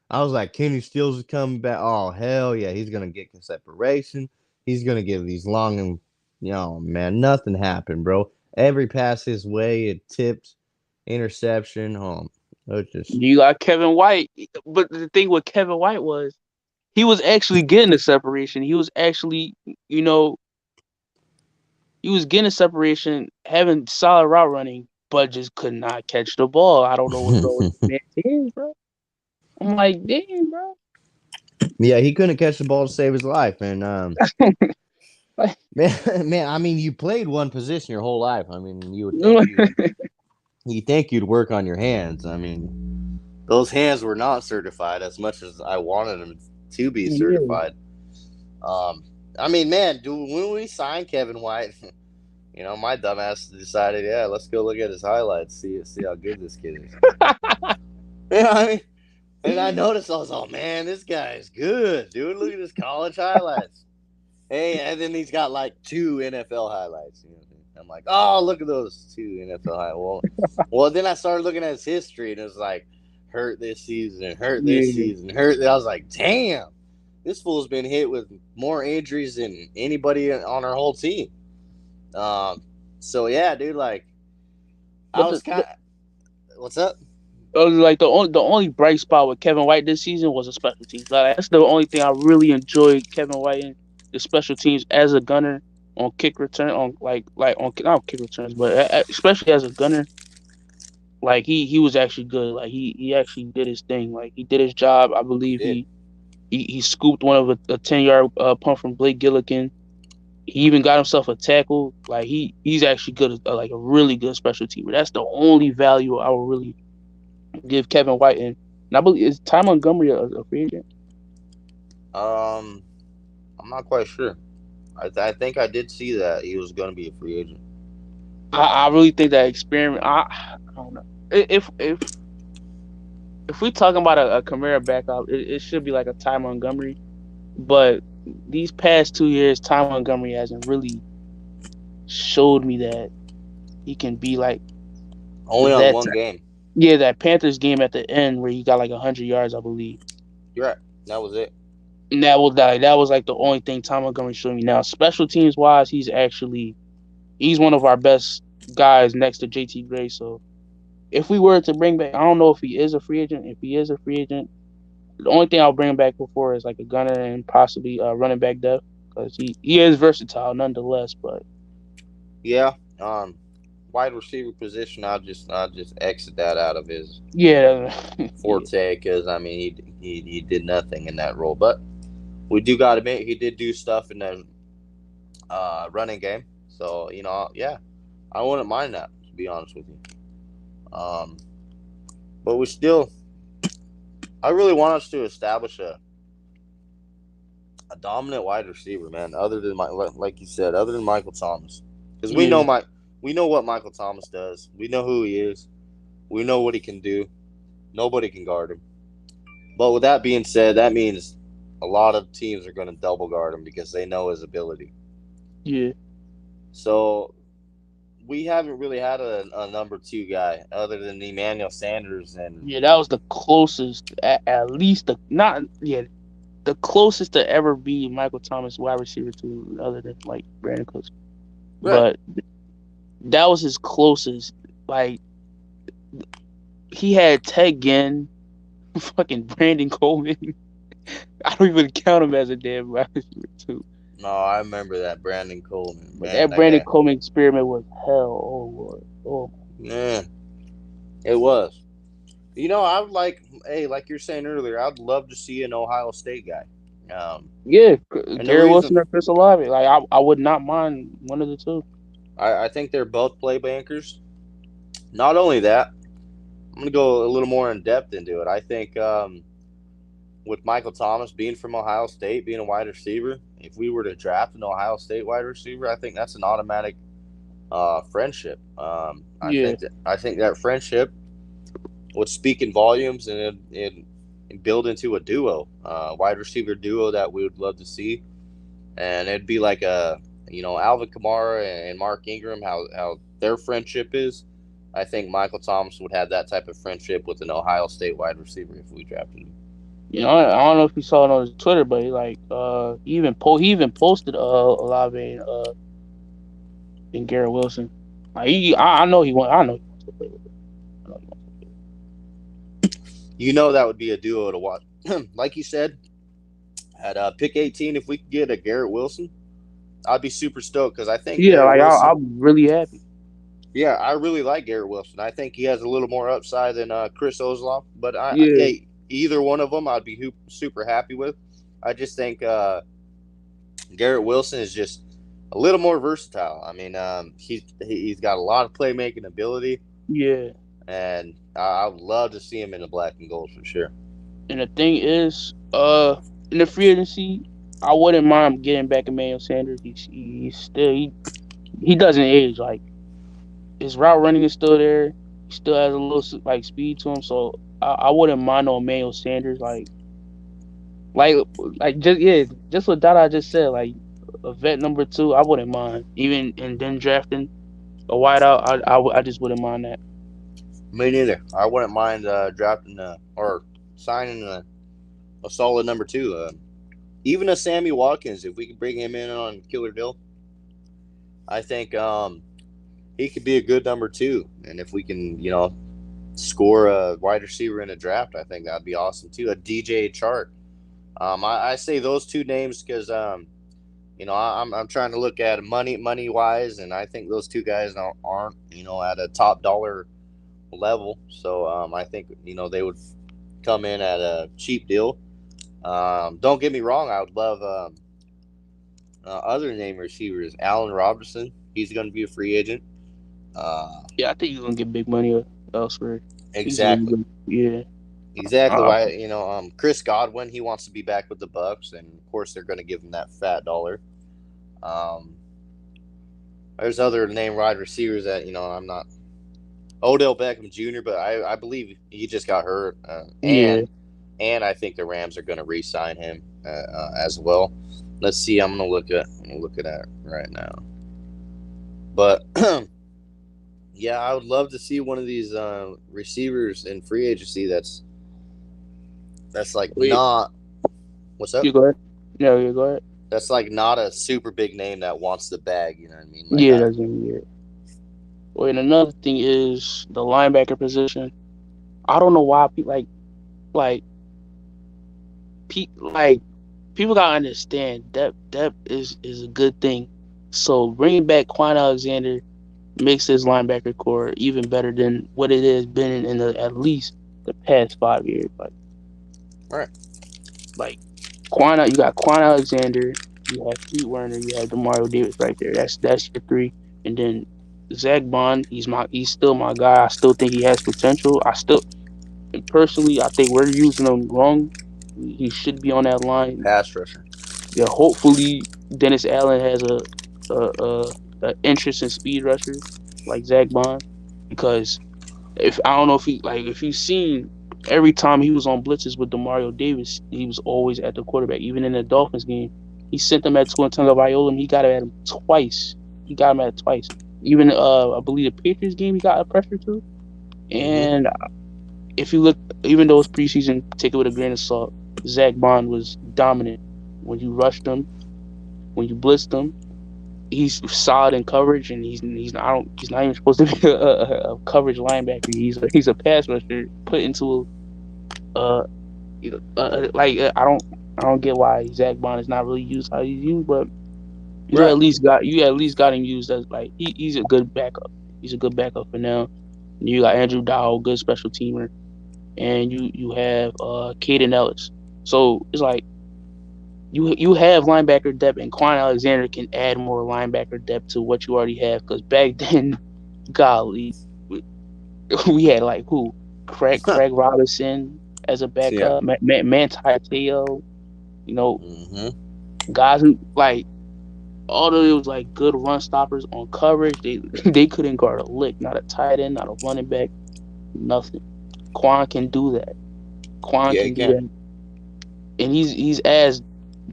Speaker 5: I was like, Kenny Stills is coming back. Oh, hell yeah. He's going to get separation. He's going to give these long and, man, nothing happened, bro. Every pass his way, it tipped, interception. It just.
Speaker 4: You got Kevin White, but the thing with Kevin White was he was actually getting the separation. He was actually, he was getting a separation, having solid route running, but just could not catch the ball. I don't know what's wrong with the man's hands, bro. I'm like, damn, bro.
Speaker 5: Yeah, he couldn't catch the ball to save his life. And,
Speaker 4: Like,
Speaker 5: man, I mean, you played one position your whole life. I mean, you would think you'd work on your hands. I mean,
Speaker 1: those hands were not certified as much as I wanted them to be
Speaker 4: yeah.
Speaker 1: certified. I mean, man, when we signed Kevin White, my dumbass decided, yeah, let's go look at his highlights, see how good this kid is. I mean, and I noticed, I was like, oh man, this guy is good, dude. Look at his college highlights. Hey, and then he's got like 2 NFL highlights. I'm like, oh, look at those 2 NFL highlights. Well, then I started looking at his history, and it was like, hurt this season, hurt this season, hurt. I was like, damn, this fool's been hit with more injuries than anybody on our whole team. So yeah, dude, like, I was kind of. What's up?
Speaker 4: Like the only bright spot with Kevin White this season was a special teams. Like, that's the only thing I really enjoyed Kevin White in, the special teams as a gunner on kick return, on like on not kick returns, but especially as a gunner. Like he was actually good. Like he actually did his thing. Like he did his job. I believe he scooped one of a 10-yard punt from Blake Gillikin. He even got himself a tackle. Like he's actually good, like a really good special teamer. That's the only value I will really give Kevin White in. And I believe, is Ty Montgomery a free agent?
Speaker 1: I'm not quite sure. I think I did see that he was going to be a free agent.
Speaker 4: I really think that experiment. I don't know. If we talking about a Kamara backup, it should be like a Ty Montgomery. But these past 2 years, Ty Montgomery hasn't really showed me that he can be like
Speaker 1: only on one game.
Speaker 4: Yeah, that Panthers game at the end where he got like 100 yards, I believe.
Speaker 1: You're right. That was it.
Speaker 4: And that was like the only thing Ty Montgomery showed me. Now, special teams wise, he's one of our best guys next to JT Gray. So if we were to bring back, I don't know if he is a free agent. If he is a free agent, the only thing I'll bring him back before is like a gunner and possibly running back depth, because he is versatile nonetheless. But
Speaker 1: yeah, wide receiver position, I'll just exit that out of his forte, because I mean he did nothing in that role. But we do got to admit he did do stuff in the running game. So yeah, I wouldn't mind that, to be honest with you. But we still, I really want us to establish a dominant wide receiver, man. Other than like you said, other than Michael Thomas, because we know what Michael Thomas does. We know who he is. We know what he can do. Nobody can guard him. But with that being said, that means a lot of teams are going to double guard him because they know his ability.
Speaker 4: Yeah.
Speaker 1: So we haven't really had a number 2 guy other than Emmanuel Sanders, and
Speaker 4: that was the closest, at least the closest to ever be Michael Thomas wide receiver to, other than like Brandon Cooks.
Speaker 1: Right.
Speaker 4: But that was his closest. Like, he had Ted Ginn, fucking Brandon Coleman. I don't even count him as a damn wide receiver too.
Speaker 1: No, I remember that Brandon Coleman.
Speaker 4: Man, that Brandon Coleman experiment was hell. Oh Lord. Oh
Speaker 1: man, it was. I would like you're saying earlier, I'd love to see an Ohio State guy.
Speaker 4: Gary Wilson or Chris Olave. Like, I would not mind one of the two.
Speaker 1: I think they're both playmakers. Not only that, I'm going to go a little more in depth into it. I think with Michael Thomas being from Ohio State, being a wide receiver, if we were to draft an Ohio State wide receiver, I think that's an automatic friendship. I think that friendship would speak in volumes, and and build into a duo, wide receiver duo that we would love to see. And it'd be like Alvin Kamara and Mark Ingram, how their friendship is. I think Michael Thomas would have that type of friendship with an Ohio State wide receiver if we drafted him.
Speaker 4: I don't know if you saw it on his Twitter, but he even posted Olave and Garrett Wilson. I know he wants to play with him. I know he wants to play with him.
Speaker 1: That would be a duo to watch. Like you said, at pick 18, if we could get a Garrett Wilson, I'd be super stoked because I think
Speaker 4: I'm really happy.
Speaker 1: Yeah, I really like Garrett Wilson. I think he has a little more upside than Chris Ozolov, but either one of them I'd be super happy with. I just think Garrett Wilson is just a little more versatile. I mean, he's got a lot of playmaking ability.
Speaker 4: Yeah.
Speaker 1: And I would love to see him in the black and gold for sure.
Speaker 4: And the thing is, in the free agency, I wouldn't mind getting back Emmanuel Sanders. He doesn't age. Like, his route running is still there. He still has a little speed to him. So I wouldn't mind no Emmanuel Sanders. Just what Dada just said. Like a vet number 2, I wouldn't mind. Even and then drafting a wideout, I just wouldn't mind that.
Speaker 1: Me neither. I wouldn't mind drafting or signing a solid number 2. Even a Sammy Watkins, if we could bring him in on killer deal, I think he could be a good number 2. And if we can, score a wide receiver in a draft, I think that'd be awesome too. A DJ Chark. I say those 2 names because I'm trying to look at money wise, and I think those 2 guys aren't at a top dollar level. So I think they would come in at a cheap deal. Don't get me wrong, I would love other name receivers. Allen Robinson, he's going to be a free agent.
Speaker 4: I think he's going to get big money elsewhere.
Speaker 1: Exactly.
Speaker 4: Yeah.
Speaker 1: Exactly. Why Chris Godwin, he wants to be back with the Bucs, and of course they're going to give him that fat dollar. There's other name wide receivers that I'm not. Odell Beckham Jr., but I believe he just got hurt, and I think the Rams are going to re-sign him as well. Let's see. I'm going to look at that right now. But yeah, I would love to see one of these receivers in free agency. That's like not. What's up?
Speaker 4: You go ahead. No, you go ahead.
Speaker 1: That's like not a super big name that wants the bag. You know what I mean?
Speaker 4: That's it. Well, and another thing is the linebacker position. I don't know why people people gotta understand depth is a good thing. So bringing back Quan Alexander makes this linebacker core even better than what it has been in at least the past 5 years.
Speaker 1: Right.
Speaker 4: You got Quan Alexander, you have Pete Werner, you have Demario Davis right there. That's your 3, and then Zach Bond. He's still my guy. I still think he has potential. Personally, I think we're using him wrong. He should be on that line.
Speaker 1: Pass rusher.
Speaker 4: Yeah, hopefully Dennis Allen has a interest in speed rushers like Zach Bond, because if you've seen every time he was on blitzes with Demario Davis, he was always at the quarterback. Even in the Dolphins game, he sent them at Tua Viola. He got him twice. Even I believe the Patriots game, he got a pressure too. And if you look, even though it's preseason, take it with a grain of salt. Zach Bond was dominant when you rushed him, when you blitzed him. He's solid in coverage, and he's not even supposed to be a coverage linebacker. He's a pass rusher put into I don't get why Zach Bond is not really used how he's used, but you at least got him used as he's a good backup. He's a good backup for now. And you got Andrew Dowell, good special teamer, and you have Caden Ellis. So it's like you have linebacker depth, and Quan Alexander can add more linebacker depth to what you already have. Because back then, golly, we had Craig Robinson as a backup, Manti Te'o, guys who although it was good run stoppers on coverage, they couldn't guard a lick. Not a tight end, not a running back, nothing. Quan can do that. Quan
Speaker 1: Yeah,
Speaker 4: can
Speaker 1: he
Speaker 4: do
Speaker 1: can.
Speaker 4: that, and he's as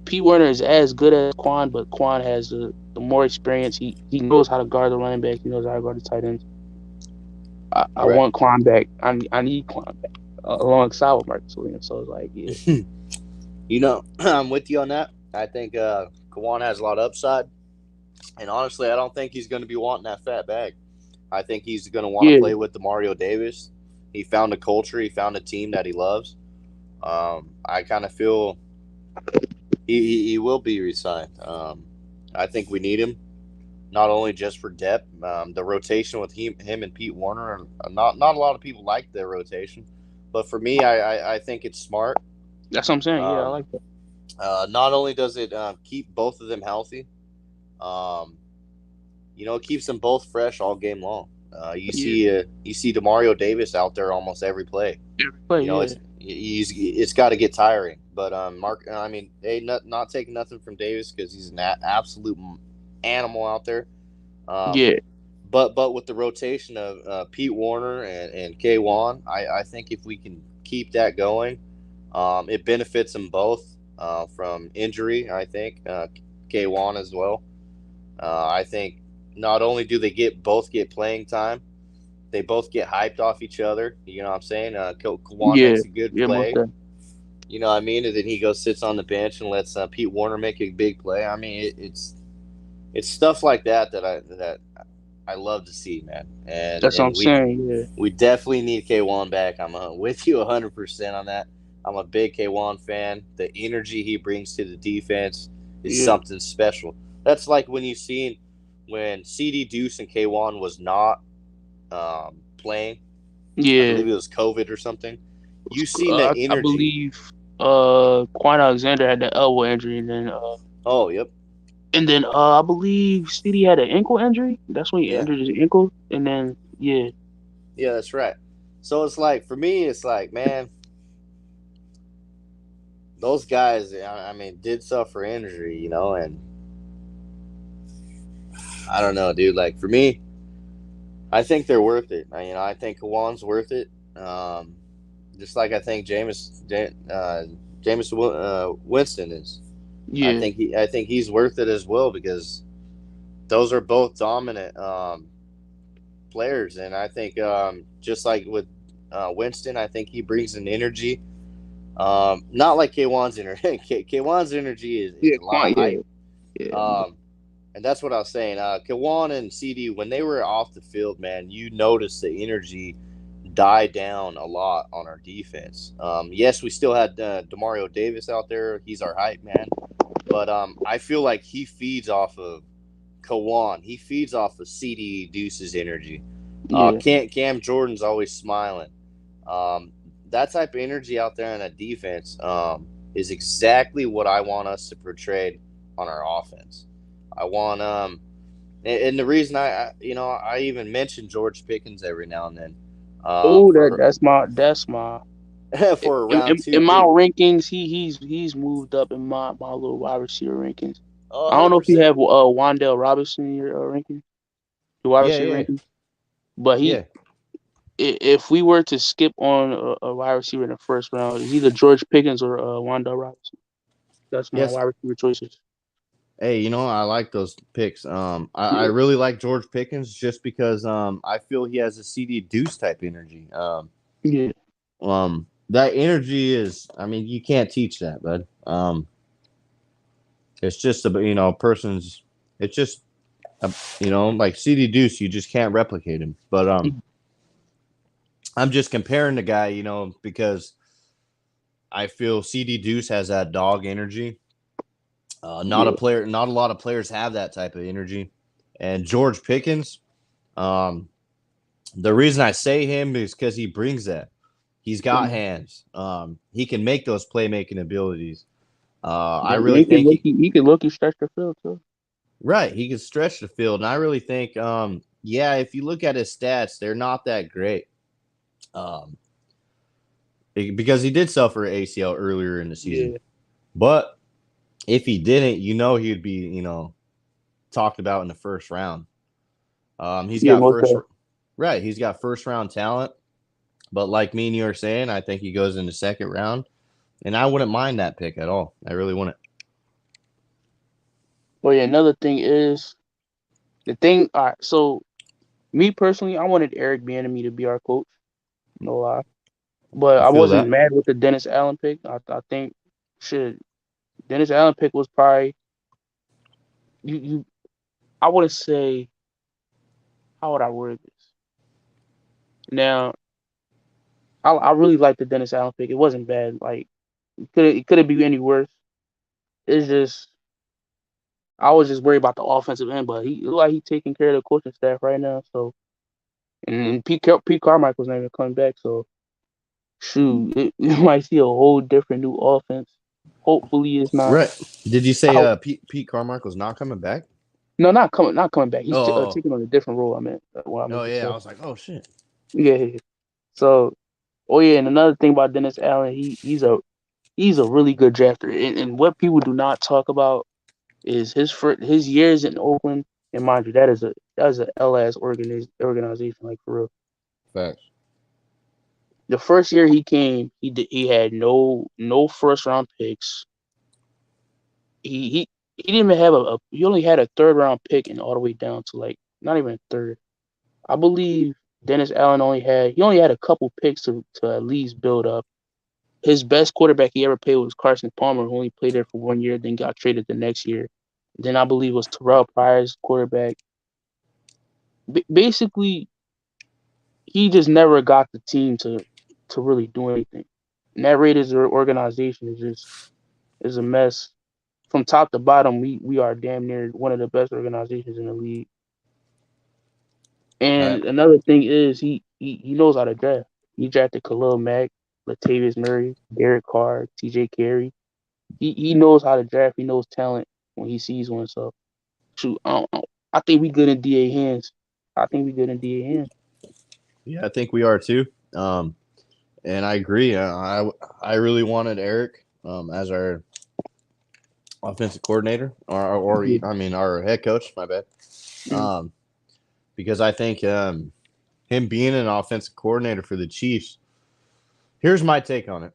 Speaker 4: Pete Werner is as good as Quan, but Quan has the more experience. He knows how to guard the running back. He knows how to guard the tight ends. I
Speaker 1: Right.
Speaker 4: want Quan back. I need Quan back alongside with Marcus Williams. So it's like, yeah,
Speaker 1: You know, I'm with you on that. I think Kawan has a lot of upside, and honestly, I don't think he's going to be wanting that fat bag. I think he's going to want to
Speaker 4: yeah,
Speaker 1: play with Demario Davis. He found a culture. He found a team that he loves. I kind of feel he will be re-signed. I think we need him not only just for depth. The rotation with him and Pete Warner. Not a lot of people like the rotation, but for me, I think it's smart.
Speaker 4: that's what I'm saying. Yeah, I
Speaker 1: Um,
Speaker 4: like that.
Speaker 1: Not only does it keep both of them healthy, um, it keeps them both fresh all game long.
Speaker 4: Yeah,
Speaker 1: You see Demario Davis out there almost every play.
Speaker 4: every play. Yeah,
Speaker 1: It's got to get tiring. But Mark, I mean, hey, not taking nothing from Davis because he's an absolute animal out there. Um,
Speaker 4: yeah,
Speaker 1: but with the rotation of Pete Warner and K1, I think if we can keep that going, it benefits them both from injury. I think K1 as well. I think not only do they both get playing time, they both get hyped off each other. You know what I'm saying? Kwan
Speaker 4: yeah,
Speaker 1: makes a good
Speaker 4: yeah. Most
Speaker 1: play.
Speaker 4: definitely.
Speaker 1: You know what I mean? And then he goes sits on the bench and lets Pete Warner make a big play. I mean, it's stuff like that I love to see, man. And
Speaker 4: That's what I'm
Speaker 1: and we
Speaker 4: saying. Yeah,
Speaker 1: we definitely need K1 back. I'm with you 100% on that. I'm a big K1 fan. The energy he brings to the defense is
Speaker 4: yeah,
Speaker 1: something special. That's like when you seen when Ceedy Duce and K1 was not playing. I
Speaker 4: yeah.
Speaker 1: believe it was COVID or something. You seen that
Speaker 4: I
Speaker 1: energy.
Speaker 4: believe Quan Alexander had the elbow injury,
Speaker 1: Oh, yep.
Speaker 4: and then I believe City had an ankle injury. That's when he
Speaker 1: Yeah.
Speaker 4: injured his ankle, and then yeah,
Speaker 1: Yeah, that's right. So it's like, for me, it's like, man, those guys, I mean, did suffer injury, and I don't know, dude. Like, for me, I think they're worth it. I think Kawan's worth it. Um, just like I think Jameis Winston is.
Speaker 4: yeah,
Speaker 1: I think he's worth it as well because those are both dominant players, and I think just like with Winston, I think he brings an energy. Not like K1's energy. K1's energy is
Speaker 4: yeah,
Speaker 1: a lot
Speaker 4: Quan,
Speaker 1: of
Speaker 4: yeah,
Speaker 1: hype.
Speaker 4: yeah,
Speaker 1: Um, and that's what I was saying. K1 and CD, when they were off the field, man, you noticed the energy die down a lot on our defense. Yes, we still had Demario Davis out there. He's our hype man. But I feel like he feeds off of Kawan. He feeds off of CD Deuce's energy.
Speaker 4: yeah,
Speaker 1: Cam Jordan's always smiling. Um, that type of energy out there in a defense is exactly what I want us to portray on our offense. I want and the reason I even mention George Pickens every now and then
Speaker 4: Oh,
Speaker 1: for
Speaker 4: that's my
Speaker 1: for a round two
Speaker 4: in my
Speaker 1: pick.
Speaker 4: rankings. He's moved up in my little wide receiver rankings.
Speaker 1: Oh,
Speaker 4: I don't know if you
Speaker 1: 100%.
Speaker 4: have Wandale Robinson in your ranking, your wide
Speaker 5: Yeah,
Speaker 4: receiver
Speaker 5: yeah,
Speaker 4: ranking, but
Speaker 5: yeah.
Speaker 4: if we were to skip on a wide receiver in the first round, it's either George Pickens or Wandale Robinson. That's my
Speaker 5: Yes.
Speaker 4: wide receiver choices.
Speaker 5: Hey, I like those picks. I
Speaker 4: Yeah,
Speaker 5: really like George Pickens just because I feel he has a CD Deuce type energy.
Speaker 4: yeah,
Speaker 5: That energy is, I mean, you can't teach that, bud. It's just a person's. It's just like CD Deuce, you just can't replicate him. But I'm just comparing the guy, because I feel CD Deuce has that dog energy. Not
Speaker 4: yeah,
Speaker 5: a player, not a lot of players have that type of energy. And George Pickens, um, the reason I say him is because he brings that. He's got hands. He can make those playmaking abilities. I
Speaker 4: yeah.
Speaker 5: really think
Speaker 4: He can look stretch the field too.
Speaker 5: right. He can stretch the field, and I really think, yeah, if you look at his stats, they're not that great. Um, because he did suffer ACL earlier in the season,
Speaker 4: Yeah,
Speaker 5: but if he didn't, he'd be, talked about in the first round. He's
Speaker 4: yeah,
Speaker 5: got
Speaker 4: most definitely.
Speaker 5: right. He's got first round talent. But like me and you are saying, I think he goes in the second round, and I wouldn't mind that pick at all. I really wouldn't.
Speaker 4: Well, yeah, another thing is the thing. All right, so me personally, I wanted Eric Bieniemy to be our coach. No lie, but
Speaker 5: I
Speaker 4: I
Speaker 5: feel
Speaker 4: wasn't
Speaker 5: that.
Speaker 4: mad with the Dennis Allen pick. I think shit, Dennis Allen pick was probably you. I wouldn't say, how would I word this? Now, I really like the Dennis Allen pick. It wasn't bad. Like it couldn't be any worse. It's just I was just worried about the offensive end, but he looked like he taking care of the coaching staff right now. So and Pete Carmichael's not even coming back. So shoot, you might see a whole different new offense. Hopefully, it's not
Speaker 5: Right. Did you say
Speaker 4: out.
Speaker 5: Pete Carmichael's not coming back?
Speaker 4: No, not coming back. He's
Speaker 5: Oh,
Speaker 4: taking on a different role. I meant what I
Speaker 5: oh
Speaker 4: meant to
Speaker 5: yeah. I
Speaker 4: say.
Speaker 5: was like, oh shit.
Speaker 4: Yeah. Yeah. So, oh yeah, and another thing about Dennis Allen, he's a really good drafter. And what people do not talk about is his years in Oakland. And mind you, that is a LS organization, like for real.
Speaker 5: Facts.
Speaker 4: The first year he came, he had no first round picks. He didn't even have he only had a third round pick and all the way down to like not even a third. I believe Dennis Allen only had a couple picks to at least build up. His best quarterback he ever played was Carson Palmer, who only played there for 1 year, then got traded the next year. Then I believe it was Terrell Pryor's quarterback. Basically, he just never got the team to really do anything. And that Raiders organization is a mess. From top to bottom, we are damn near one of the best organizations in the league.
Speaker 5: Right.
Speaker 4: And another thing is he knows how to draft. He drafted Khalil Mack, Latavius Murray, Derek Carr, T.J. Carey. He knows how to draft. He knows talent when he sees one. So shoot, I think we good in DA hands. I think we good in DA hands.
Speaker 5: Yeah, I think we are too. Um, and I agree. I really wanted Eric as our offensive coordinator, or
Speaker 4: Yeah.
Speaker 5: I mean our head coach. My bad.
Speaker 4: Mm.
Speaker 5: Because I think him being an offensive coordinator for the Chiefs. Here's my take on it.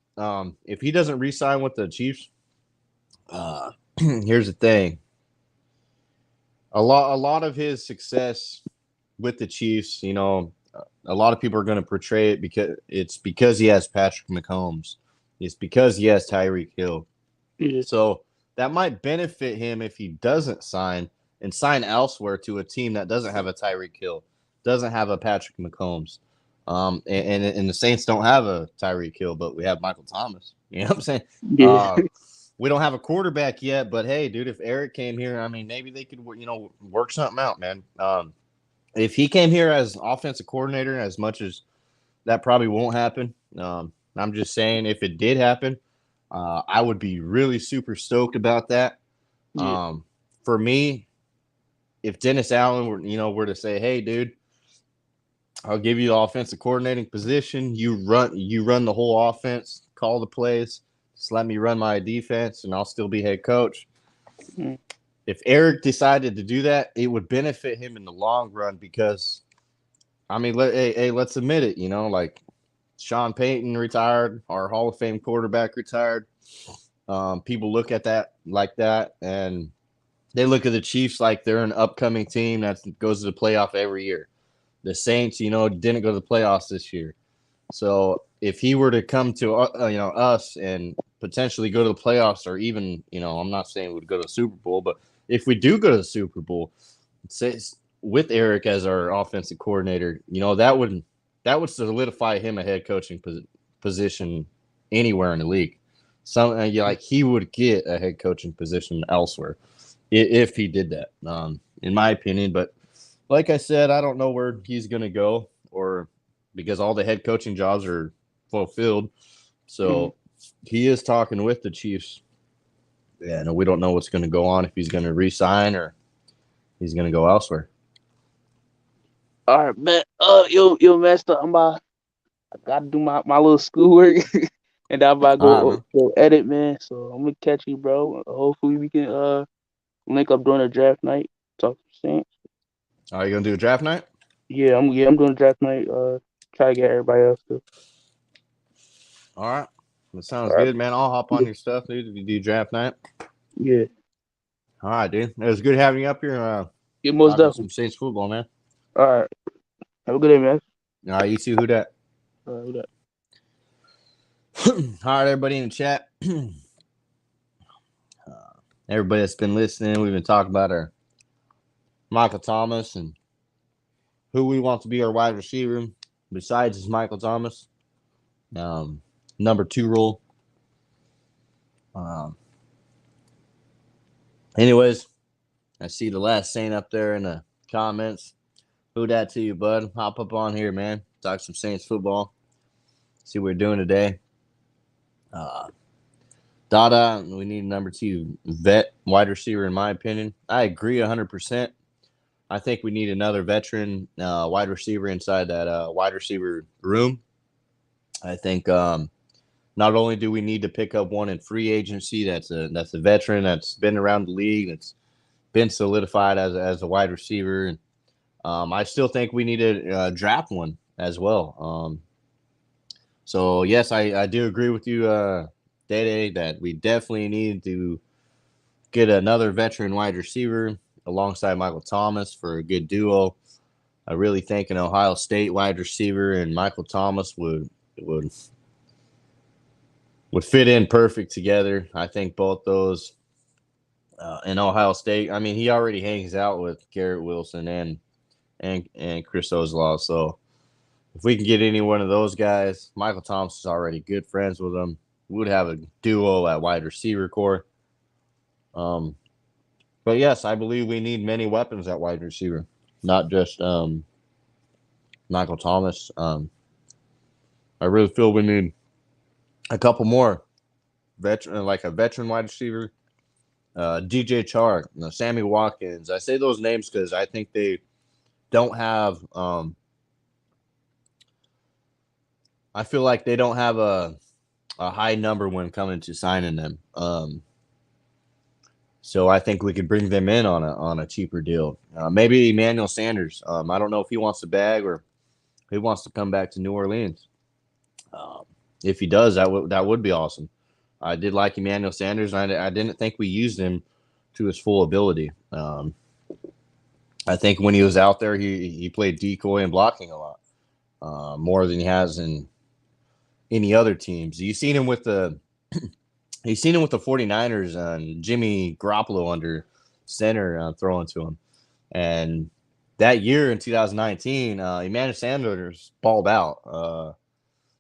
Speaker 5: If he doesn't re-sign with the Chiefs, here's the thing. A lot of his success with the Chiefs, you know, a lot of people are going to portray it because he has Patrick Mahomes. It's because he has Tyreek Hill.
Speaker 4: Yeah.
Speaker 5: So that might benefit him if he doesn't sign and sign elsewhere to a team that doesn't have a Tyreek Hill, doesn't have a Patrick Mahomes. And the Saints don't have a Tyreek Hill, but we have Michael Thomas. You know what I'm saying?
Speaker 4: Yeah.
Speaker 5: We don't have a quarterback yet, but hey, dude, if Eric came here, I mean, maybe they could, you know, work something out, man. If he came here as offensive coordinator, as much as that probably won't happen, I'm just saying if it did happen, I would be really super stoked about that.
Speaker 4: Yeah.
Speaker 5: For me, if Dennis Allen were to say, "Hey, dude, I'll give you the offensive coordinating position. You run the whole offense, call the plays, just let me run my defense, and I'll still be head coach."
Speaker 4: Mm.
Speaker 5: If Eric decided to do that, it would benefit him in the long run because, I mean, let's admit it. You know, like Sean Payton retired, our Hall of Fame quarterback retired. People look at that like that, and they look at the Chiefs like they're an upcoming team that goes to the playoff every year. The Saints, didn't go to the playoffs this year. So if he were to come to us and potentially go to the playoffs, or even I'm not saying we'd go to the Super Bowl, but if we do go to the Super Bowl, say with Eric as our offensive coordinator, that would solidify him a head coaching position anywhere in the league. Like he would get a head coaching position elsewhere if he did that, in my opinion. But like I said, I don't know where he's going to go, or because all the head coaching jobs are fulfilled. So he is talking with the Chiefs. Yeah, no, we don't know what's going to go on, if he's going to re-sign or he's going to go elsewhere.
Speaker 4: All right, man. Yo, Master, I gotta do my little schoolwork, and I'm about to
Speaker 5: All right, man.
Speaker 4: go edit, man. So I'm gonna catch you, bro. Hopefully we can link up during the draft night. Talk some Saints.
Speaker 5: Are you going to do a draft night?
Speaker 4: Yeah, I'm doing draft night. try to get everybody else too.
Speaker 5: All right. That sounds
Speaker 4: All right.
Speaker 5: good, man. I'll hop on your stuff, dude, if you do draft night.
Speaker 4: Yeah.
Speaker 5: All right, dude. It was good having you up here.
Speaker 4: Yeah, most
Speaker 5: Talking
Speaker 4: definitely.
Speaker 5: some Saints football, man.
Speaker 4: All right. Have a good day, man.
Speaker 5: All right, you see who that?
Speaker 4: All right, who that?
Speaker 5: All right, everybody in the chat. Everybody that's been listening, we've been talking about our Michael Thomas and who we want to be our wide receiver besides is Michael Thomas. Number 2 role. Anyways, I see the last Saint up there in the comments. Who that to you, bud? Hop up on here, man. Talk some Saints football. See what we're doing today. Dada, we need a number 2 vet wide receiver, in my opinion. I agree 100%. I think we need another veteran wide receiver inside that wide receiver room. I think not only do we need to pick up one in free agency that's a veteran that's been around the league, that's been solidified as a wide receiver. And I still think we need to draft one as well. So, yes, I do agree with you, Dede, that we definitely need to get another veteran wide receiver alongside Michael Thomas for a good duo. I really think an Ohio State wide receiver and Michael Thomas would fit in perfect together. I think both those in Ohio State. I mean, he already hangs out with Garrett Wilson and Chris Ozlaw. So if we can get any one of those guys, Michael Thomas is already good friends with them. We would have a duo at wide receiver core. But yes, I believe we need many weapons at wide receiver, not just Michael Thomas. I really feel we need a couple more veteran, like a veteran wide receiver. DJ Chark, Sammy Watkins. I say those names because I think they don't have. I feel like they don't have a high number when coming to signing them. So I think we could bring them in on a cheaper deal. Maybe Emmanuel Sanders. I don't know if he wants to bag or he wants to come back to New Orleans. If he does, that would be awesome. I did like Emmanuel Sanders. I didn't think we used him to his full ability. I think when he was out there, he played decoy and blocking a lot, more than he has in any other teams. You've seen him with the 49ers and Jimmy Garoppolo under center throwing to him. And that year in 2019, Emmanuel Sanders balled out.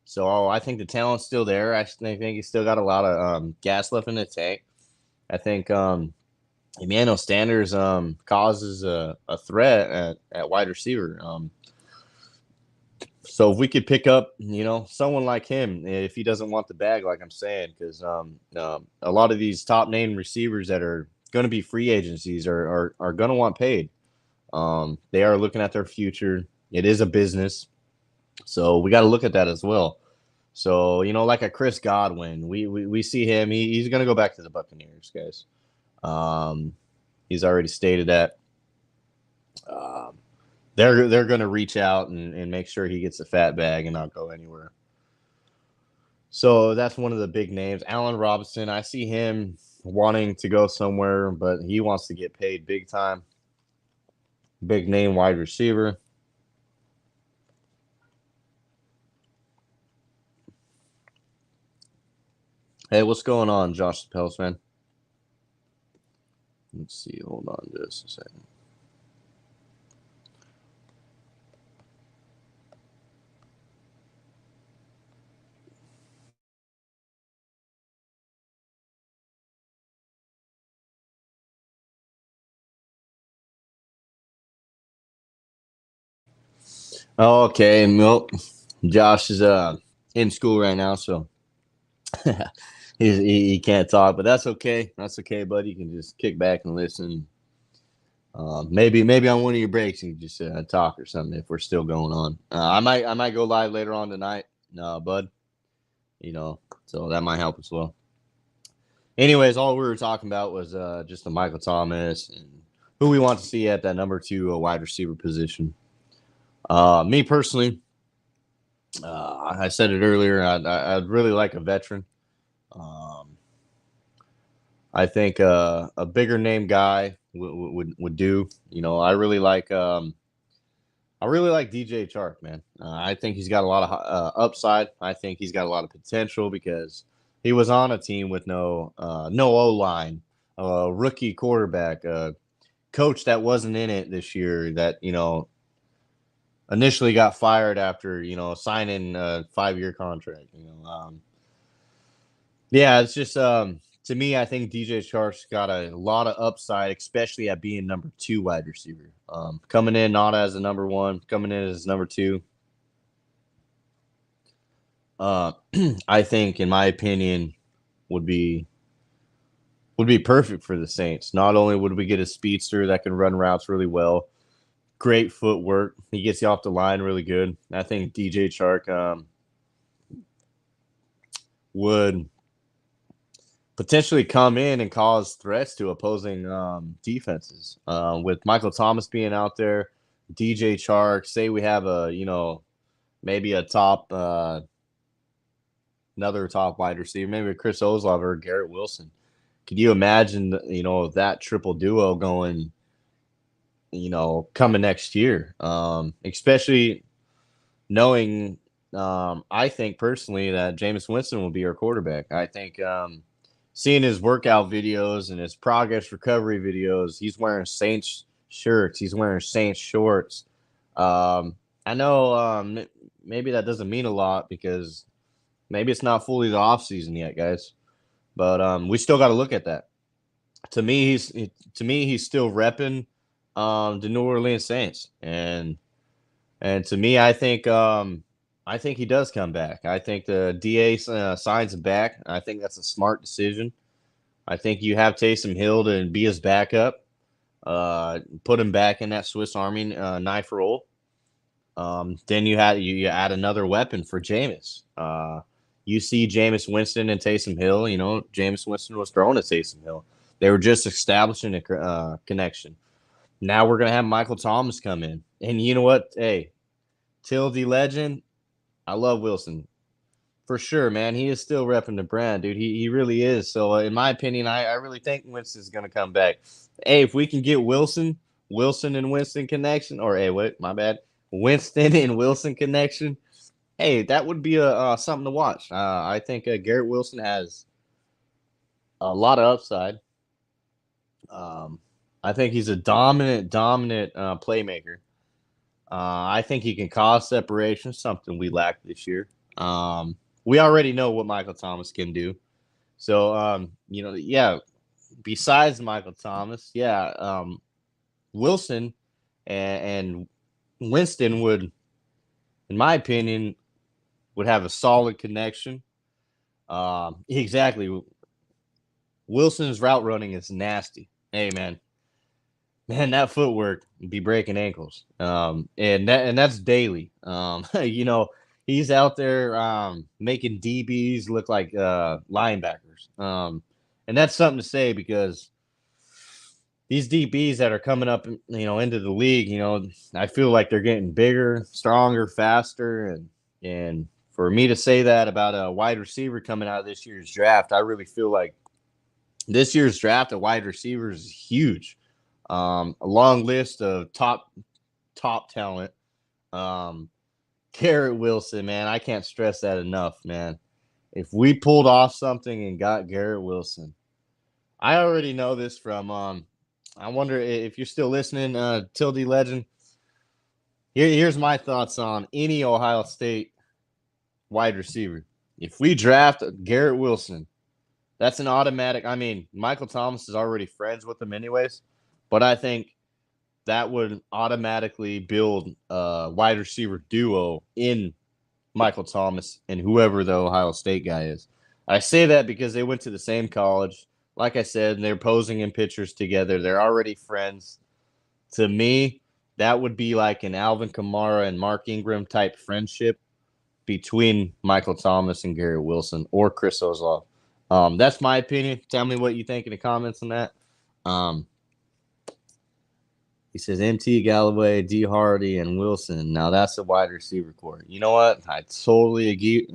Speaker 5: So I think the talent's still there. I think he's still got a lot of gas left in the tank. I think Emmanuel Sanders causes a threat at wide receiver. So if we could pick up, someone like him, if he doesn't want the bag, like I'm saying, because a lot of these top name receivers that are going to be free agencies are going to want paid. They are looking at their future. It is a business. So we got to look at that as well. So, like a Chris Godwin, we see him. He's going to go back to the Buccaneers, guys. He's already stated that. They're going to reach out and make sure he gets a fat bag and not go anywhere. So that's one of the big names. Allen Robinson, I see him wanting to go somewhere, but he wants to get paid big time. Big name wide receiver. Hey, what's going on, Josh Pels, man? Let's see. Hold on just a second. Okay, well, Josh is in school right now, so he can't talk, but that's okay. That's okay, buddy. You can just kick back and listen. Maybe on one of your breaks you can just talk or something if we're still going on. I might go live later on tonight, bud. So that might help as well. Anyways, all we were talking about was just the Michael Thomas and who we want to see at that number 2 wide receiver position. Me personally, I said it earlier. I'd really like a veteran. I think a bigger name guy would do. I really like DJ Chark, man. I think he's got a lot of upside. I think he's got a lot of potential because he was on a team with no O-line, rookie quarterback, coach that wasn't in it this year that, initially got fired after, signing a 5-year contract. Yeah, it's just to me, I think DJ Chark's got a lot of upside, especially at being number 2 wide receiver. Coming in not as a number 1, coming in as number 2. I think, in my opinion, would be perfect for the Saints. Not only would we get a speedster that can run routes really well, great footwork. He gets you off the line really good. I think DJ Chark would potentially come in and cause threats to opposing defenses. With Michael Thomas being out there, DJ Chark, say we have maybe a top, another top wide receiver, maybe Chris Olave or Garrett Wilson. Could you imagine, that triple duo going, coming next year? Especially knowing, I think personally that Jameis Winston will be our quarterback. I think seeing his workout videos and his progress recovery videos, he's wearing Saints shirts. He's wearing Saints shorts. I know maybe that doesn't mean a lot because maybe it's not fully the offseason yet, guys. But we still got to look at that. To me, he's still repping the New Orleans Saints, and to me, I think he does come back. I think the DA signs him back. I think that's a smart decision. I think you have Taysom Hill to be his backup. Put him back in that Swiss Army knife roll. Then you add another weapon for Jameis. You see Jameis Winston and Taysom Hill. Jameis Winston was thrown at Taysom Hill. They were just establishing a connection. Now we're going to have Michael Thomas come in. And you know what? Hey, Till the legend, I love Wilson. For sure, man. He is still repping the brand, dude. He really is. So, in my opinion, I really think Winston's going to come back. Hey, if we can get Wilson and Winston connection, or hey, wait, my bad. Winston and Wilson connection, hey, that would be something to watch. I think Garrett Wilson has a lot of upside. I think he's a dominant playmaker. I think he can cause separation, something we lacked this year. We already know what Michael Thomas can do. So, besides Michael Thomas, Wilson and Winston would, in my opinion, would have a solid connection. Exactly. Wilson's route running is nasty. Hey, man, that footwork would be breaking ankles. And that's daily. He's out there making DBs look like linebackers. And that's something to say because these DBs that are coming up, into the league, I feel like they're getting bigger, stronger, faster. And for me to say that about a wide receiver coming out of this year's draft, I really feel like this year's draft of wide receivers is huge. A long list of top talent. Garrett Wilson, man, I can't stress that enough, man. If we pulled off something and got Garrett Wilson, I already know this from I wonder if you're still listening, Tildy Legend. Here's my thoughts on any Ohio State wide receiver. If we draft Garrett Wilson, that's an automatic. I mean, Michael Thomas is already friends with him anyways, but I think that would automatically build a wide receiver duo in Michael Thomas and whoever the Ohio State guy is. I say that because they went to the same college. Like I said, they're posing in pictures together. They're already friends. To me, that would be like an Alvin Kamara and Mark Ingram type friendship between Michael Thomas and Garrett Wilson or Chris Olave. That's my opinion. Tell me what you think in the comments on that. He says MT, Galloway, D. Hardy, and Wilson. Now that's a wide receiver core. You know what? I totally agree.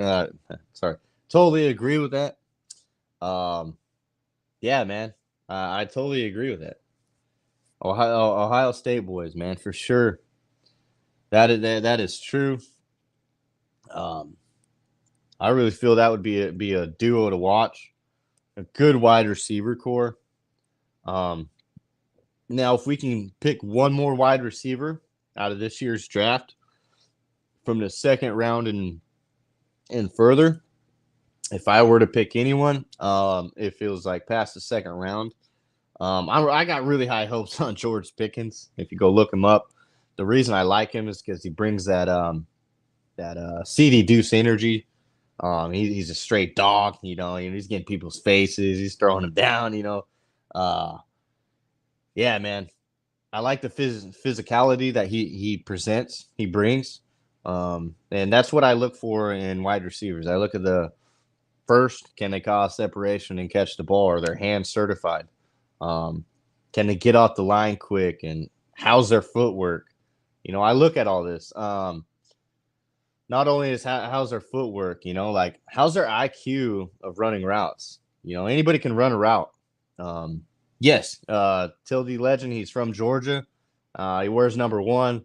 Speaker 5: Totally agree with that. Yeah, man. I totally agree with that. Ohio State boys, man, for sure. That is true. I really feel that would be a duo to watch. A good wide receiver core. Now, if we can pick one more wide receiver out of this year's draft from the second round and further, if I were to pick anyone, if it was like past the second round, I got really high hopes on George Pickens. If you go look him up, the reason I like him is because he brings that Ceedy Duce energy. He's a straight dog, he's getting people's faces, he's throwing them down, yeah, man. I like the physicality that he presents, he brings. And that's what I look for in wide receivers. I look at the first, can they cause separation and catch the ball? Are their hands certified? Can they get off the line quick? And how's their footwork? I look at all this. Not only is how's their footwork, like how's their IQ of running routes? Anybody can run a route. Yes, Tildy Legend, he's from Georgia. He wears number 1.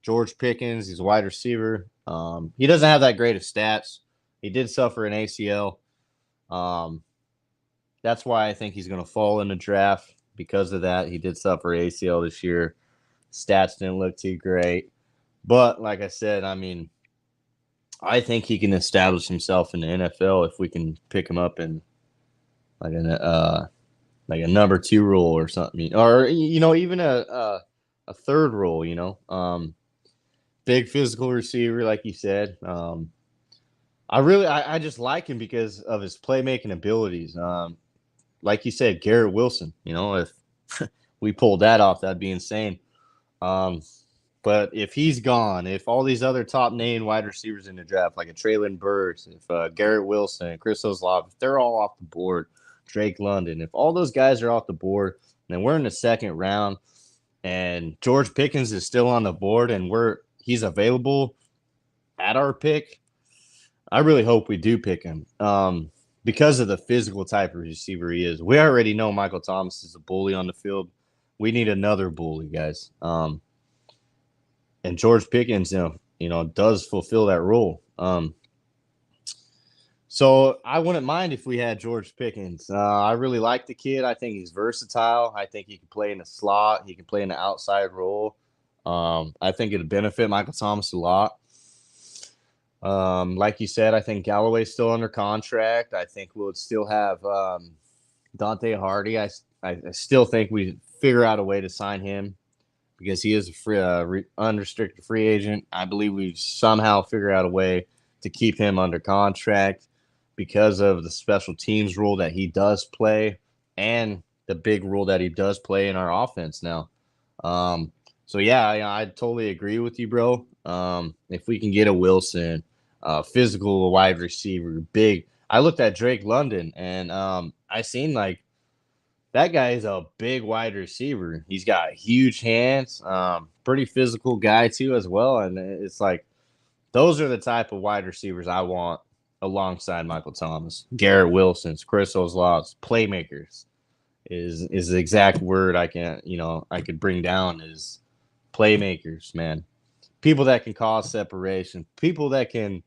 Speaker 5: George Pickens, he's a wide receiver. He doesn't have that great of stats. He did suffer an ACL. That's why I think he's going to fall in the draft because of that. He did suffer ACL this year. Stats didn't look too great. But like I said, I think he can establish himself in the NFL if we can pick him up in like a number 2 role or something, or even a third role. Big physical receiver, like you said. I just like him because of his playmaking abilities. Like you said, Garrett Wilson. If we pulled that off, that'd be insane. But if he's gone, if all these other top name wide receivers in the draft, like a Traylon Burks, if Garrett Wilson, Chris Olave, if they're all off the board, Drake London, if all those guys are off the board, then we're in the second round, and George Pickens is still on the board, and he's available at our pick, I really hope we do pick him because of the physical type of receiver he is. We already know Michael Thomas is a bully on the field. We need another bully, guys. And George Pickens, does fulfill that role. So I wouldn't mind if we had George Pickens. I really like the kid. I think he's versatile. I think he can play in the slot. He can play in the outside role. I think it'd benefit Michael Thomas a lot. Like you said, I think Galloway's still under contract. I think we'll still have Deontay Hardy. I still think we figure out a way to sign him because he is a unrestricted free agent. I believe we somehow figure out a way to keep him under contract because of the special teams role that he does play and the big role that he does play in our offense now. So, yeah, I totally agree with you, bro. If we can get a Wilson, physical wide receiver, big. I looked at Drake London, and I seen, that guy is a big wide receiver. He's got huge hands, pretty physical guy, too, as well. And it's those are the type of wide receivers I want alongside Michael Thomas. Garrett Wilson's, Chris Olave's, playmakers is the exact word I could bring down is playmakers, man. People that can cause separation, people that can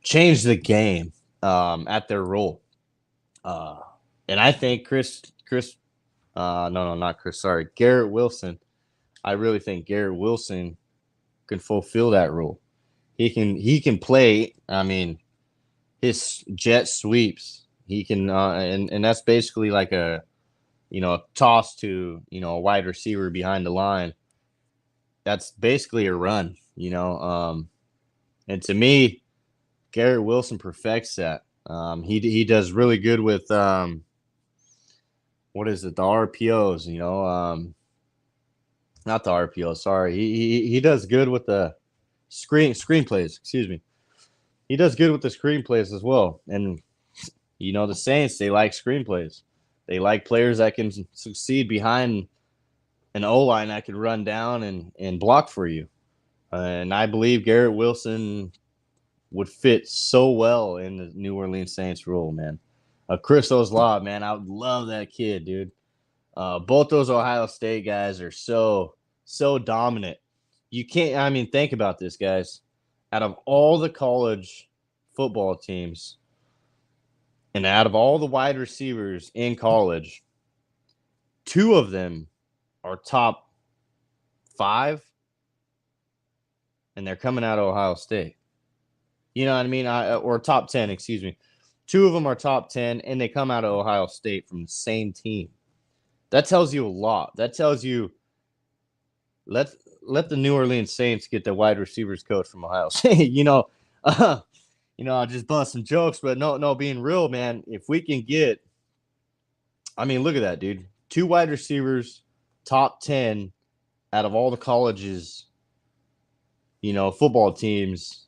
Speaker 5: change the game at their role. And I think Garrett Wilson. I really think Garrett Wilson can fulfill that role. He can play. His jet sweeps. He can, and that's basically like a toss to a wide receiver behind the line. That's basically a run, and to me, Garrett Wilson perfects that. He does really good with what is it? The RPOs, not the RPO. Sorry, he does good with the screenplays. Excuse me. He does good with the screenplays as well. And the Saints, they like screenplays. They like players that can succeed behind an O-line that could run down and block for you. And I believe Garrett Wilson would fit so well in the New Orleans Saints role, man. Chris Olave, man, I would love that kid, dude. Both those Ohio State guys are so dominant. You can't, I mean, think about this, guys. Out of all the college football teams and out of all the wide receivers in college, 2 of them are top 5, and they're coming out of Ohio State. You know what I mean? Or top 10, excuse me. 2 of them are top 10, and they come out of Ohio State from the same team. That tells you a lot. That tells you let the New Orleans Saints get the wide receivers coach from Ohio State. I just bust some jokes, but no, being real, man. If we can get, I mean, look at that, dude. 2 wide receivers, top 10 out of all the colleges, football teams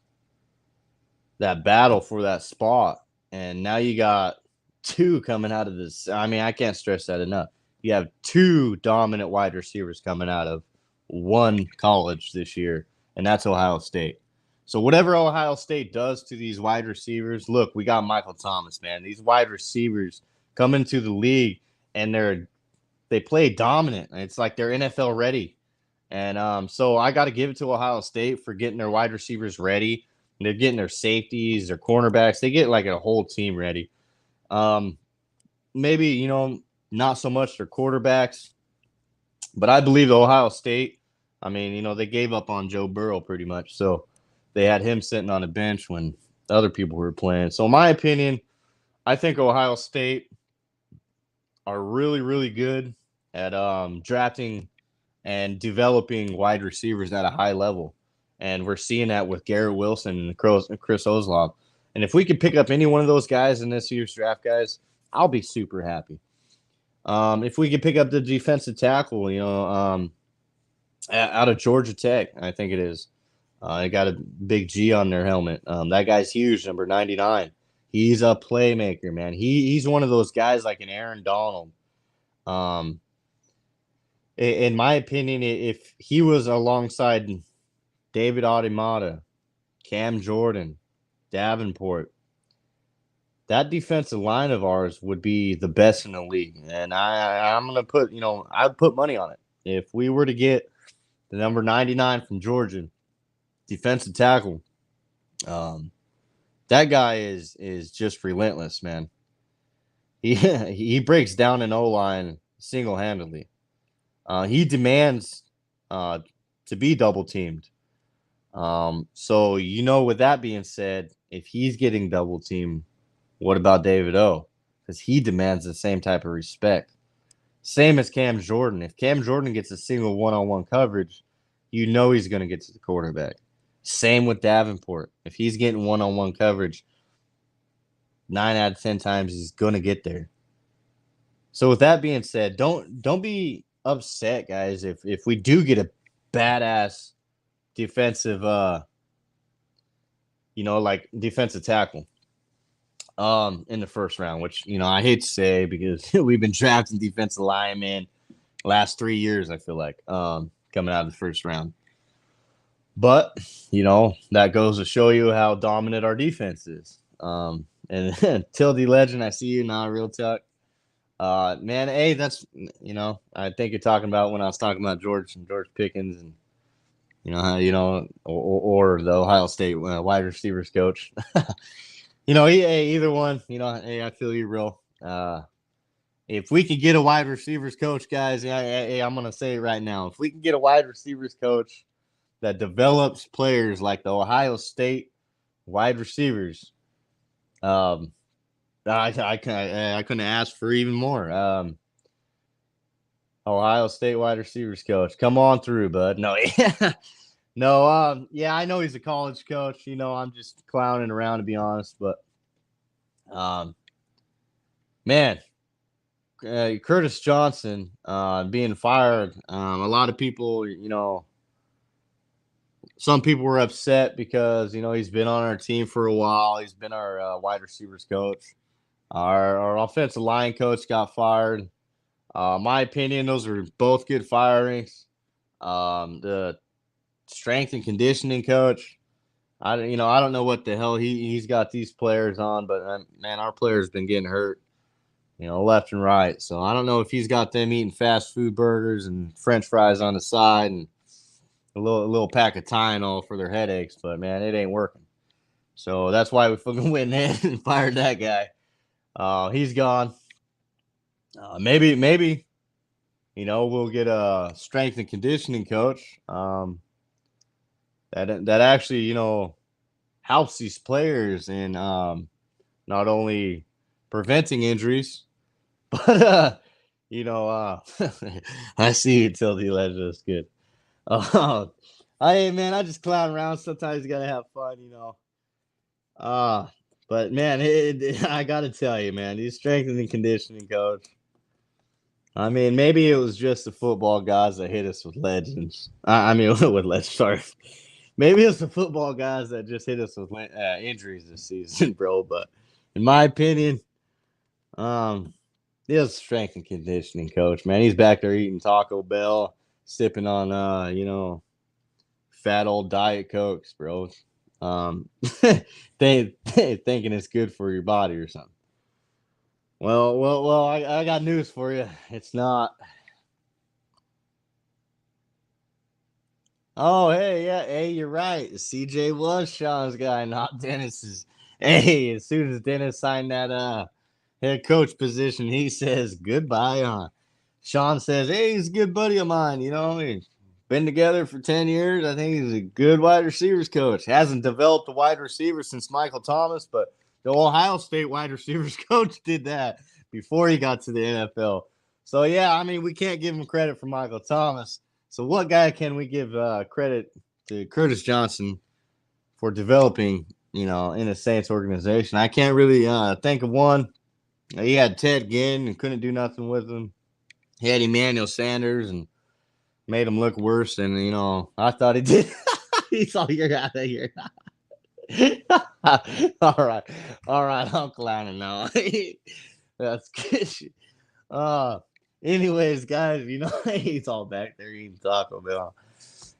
Speaker 5: that battle for that spot. And now you got 2 coming out of this. I mean, I can't stress that enough. You have 2 dominant wide receivers coming out of one college this year, and that's Ohio State. So whatever Ohio State does to these wide receivers, look, we got Michael Thomas, man. These wide receivers come into the league, and they play dominant. It's like they're NFL ready. And so I got to give it to Ohio State for getting their wide receivers ready. They're getting their safeties, their cornerbacks. They get like a whole team ready. Maybe, not so much their quarterbacks. But I believe Ohio State, I mean, they gave up on Joe Burrow pretty much. So they had him sitting on a bench when the other people were playing. So in my opinion, I think Ohio State are really, really good at drafting and developing wide receivers at a high level. And we're seeing that with Garrett Wilson and Chris Olave. And if we could pick up any one of those guys in this year's draft, guys, I'll be super happy. If we could pick up the defensive tackle, out of Georgia Tech, I think it is. They got a big G on their helmet. That guy's huge, number 99. He's a playmaker, man. He's one of those guys like an Aaron Donald. In my opinion, if he was alongside David Ademata, Cam Jordan, Davenport, that defensive line of ours would be the best in the league. And I'm going to put, I'd put money on it. If we were to get the number 99 from Georgia, defensive tackle, that guy is just relentless, man. He breaks down an O-line single-handedly. He demands to be double-teamed. So, with that being said, if he's getting double-teamed, what about David O? Because he demands the same type of respect. Same as Cam Jordan. If Cam Jordan gets a single one-on-one coverage, he's going to get to the quarterback. Same with Davenport. If he's getting one-on-one coverage, 9 out of 10 times he's going to get there. So with that being said, don't be upset, guys, if we do get a badass defensive defensive tackle in the first round, which I hate to say because we've been drafting defensive linemen last 3 years, I feel like, coming out of the first round. But that goes to show you how dominant our defense is. And Tildy Legend, I see you now, real talk. Man, hey, that's I think you're talking about when I was talking about George Pickens and or the Ohio State wide receivers coach. Either one. Hey, I feel you, real. If we could get a wide receivers coach, guys, I'm gonna say it right now. If we can get a wide receivers coach that develops players like the Ohio State wide receivers, I couldn't ask for even more. Ohio State wide receivers coach, come on through, bud. No, no, yeah, I know he's a college coach. I'm just clowning around, to be honest, but man, Curtis Johnson being fired. A lot of people, some people were upset because he's been on our team for a while. He's been our wide receivers coach. Our offensive line coach got fired. My opinion, those are both good firings. The strength and conditioning coach, I don't know what the hell he's got these players on, but man, our players been getting hurt, left and right. So I don't know if he's got them eating fast food burgers and French fries on the side and a little pack of Tylenol for their headaches, but man, it ain't working. So that's why we fucking went ahead and fired that guy. He's gone. Maybe we'll get a strength and conditioning coach that actually helps these players in not only preventing injuries, but I see you till the legend is good. Hey man, I just clown around. Sometimes you gotta have fun, But man, I gotta tell you, man, these strength and conditioning coach. I mean, maybe it was just the football guys that hit us with legends. With legends. Sorry, maybe it's the football guys that just hit us with injuries this season, bro. But in my opinion, he's strength and conditioning coach. Man, he's back there eating Taco Bell, sipping on fat old Diet Cokes, bro. Thinking it's good for your body or something. Well, I got news for you. It's not. Oh, hey, yeah, hey, you're right. CJ was Sean's guy, not Dennis's. Hey, as soon as Dennis signed that head coach position, he says goodbye. Sean says, hey, he's a good buddy of mine. He's been together for 10 years. I think he's a good wide receivers coach. Hasn't developed a wide receiver since Michael Thomas, but the Ohio State wide receivers coach did that before he got to the NFL. So, yeah, we can't give him credit for Michael Thomas. So what guy can we give credit to Curtis Johnson for developing, in a Saints organization? I can't really think of one. He had Ted Ginn and couldn't do nothing with him. He had Emmanuel Sanders and made him look worse than, I thought he did. He's all, you're out of here. All right. I'm clowning now. That's good. Anyways, guys, he's all back there eating Taco Bell.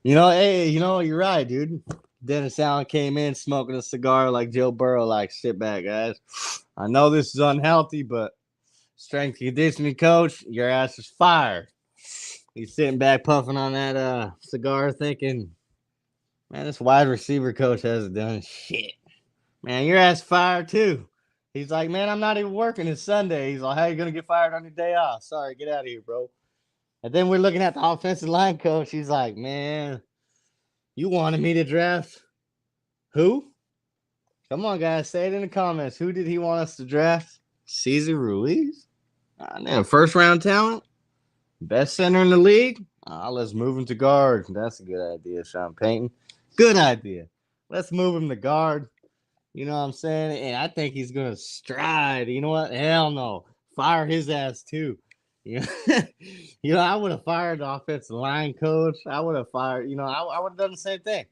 Speaker 5: Hey, you're right, dude. Dennis Allen came in smoking a cigar like Joe Burrow, like, sit back, guys. I know this is unhealthy, but strength and conditioning coach, your ass is fired. He's sitting back puffing on that cigar thinking, man, this wide receiver coach hasn't done shit. Man, your ass fired too. He's like, man, I'm not even working. It's Sunday. He's like, how you going to get fired on your day off? Sorry, get out of here, bro. And then we're looking at the offensive line coach. He's like, man, you wanted me to draft who? Come on, guys. Say it in the comments. Who did he want us to draft? Cesar Ruiz? First-round talent? Best center in the league? Let's move him to guard. That's a good idea, Sean Payton. Good idea. Let's move him to guard. You know what I'm saying? And I think he's going to stride. You know what? Hell no. Fire his ass too. I would have fired the offensive line coach. I would have fired, I would have done the same thing.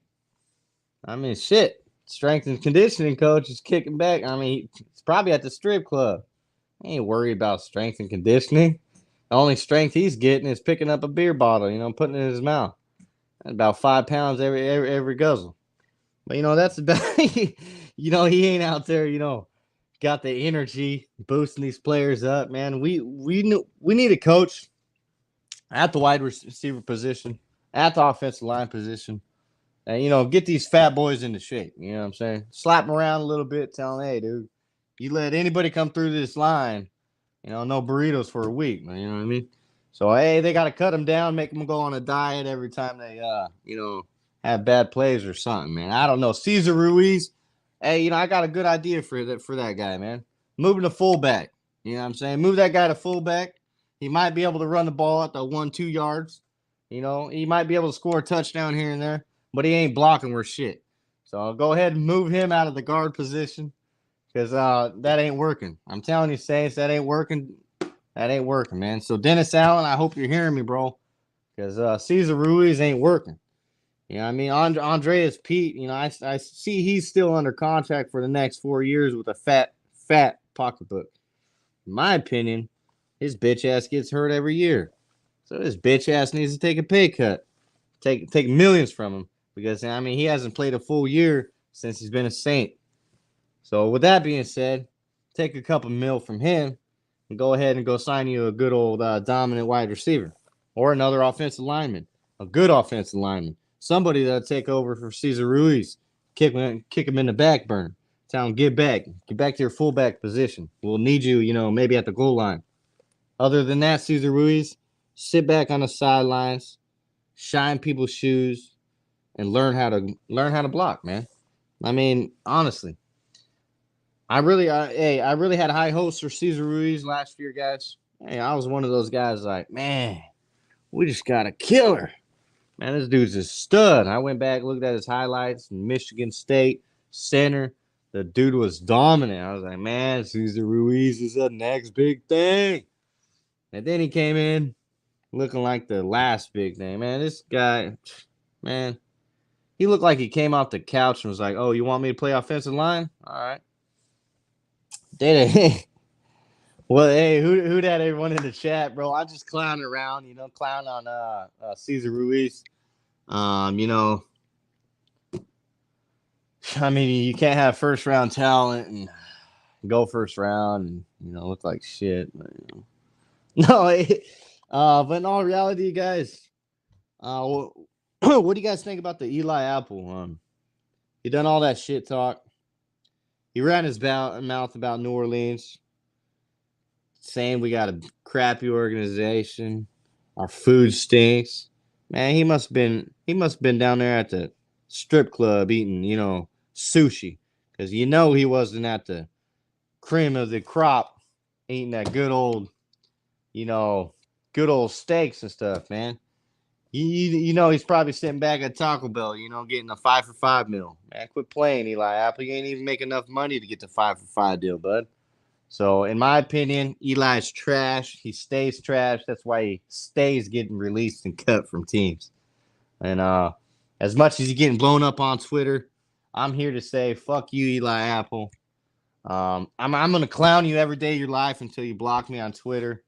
Speaker 5: Shit. Strength and conditioning coach is kicking back. He's probably at the strip club. He ain't worried about strength and conditioning. The only strength he's getting is picking up a beer bottle, putting it in his mouth. That's about 5 pounds every guzzle. But, that's about, he ain't out there, got the energy boosting these players up, man. We need a coach at the wide receiver position, at the offensive line position, and, get these fat boys into shape. You know what I'm saying? Slap them around a little bit, tell them, hey, dude, you let anybody come through this line, no burritos for a week. You know what I mean? So, hey, they got to cut them down, make them go on a diet every time they, have bad plays or something, man. I don't know. Cesar Ruiz, hey, I got a good idea for that guy, man. Moving to fullback. You know what I'm saying? Move that guy to fullback. He might be able to run the ball at the 1-2 yards. He might be able to score a touchdown here and there, but he ain't blocking worth shit. So I'll go ahead and move him out of the guard position because that ain't working. I'm telling you, Saints, that ain't working. That ain't working, man. So Dennis Allen, I hope you're hearing me, bro, because Cesar Ruiz ain't working. Andreas Pete, I see he's still under contract for the next 4 years with a fat pocketbook. In my opinion, his bitch ass gets hurt every year. So his bitch ass needs to take a pay cut. Take millions from him. Because, I mean, he hasn't played a full year since he's been a Saint. So with that being said, take a couple mil from him and go ahead and go sign you a good old dominant wide receiver or another offensive lineman, a good offensive lineman, somebody that'll take over for Cesar Ruiz, kick him in the back burner, tell him get back to your fullback position. We'll need you, maybe at the goal line. Other than that, Cesar Ruiz, sit back on the sidelines, shine people's shoes, and learn how to block, man. I mean, honestly. I really had high hopes for Cesar Ruiz last year, guys. Hey, I was one of those guys like, man, we just got a killer. Man, this dude's a stud. I went back, looked at his highlights, Michigan State, center. The dude was dominant. I was like, man, Cesar Ruiz is the next big thing. And then he came in looking like the last big thing. Man, this guy, man, he looked like he came off the couch and was like, oh, you want me to play offensive line? All right. Did it? Well, hey, who that everyone in the chat, bro? I'm just clowning around, clown on Cesar Ruiz. I mean, you can't have first round talent and go first round and look like shit. But, no, but in all reality, guys, what do you guys think about the Eli Apple? He done all that shit talk. He ran his mouth about New Orleans, saying we got a crappy organization. Our food stinks. Man, he must have been down there at the strip club eating, sushi, because he wasn't at the cream of the crop eating that good old steaks and stuff, man. He's probably sitting back at Taco Bell, getting a 5 for $5 meal. Man, quit playing, Eli Apple. You ain't even make enough money to get the 5 for $5 deal, bud. So, in my opinion, Eli's trash. He stays trash. That's why he stays getting released and cut from teams. And as much as he's getting blown up on Twitter, I'm here to say, fuck you, Eli Apple. I'm going to clown you every day of your life until you block me on Twitter.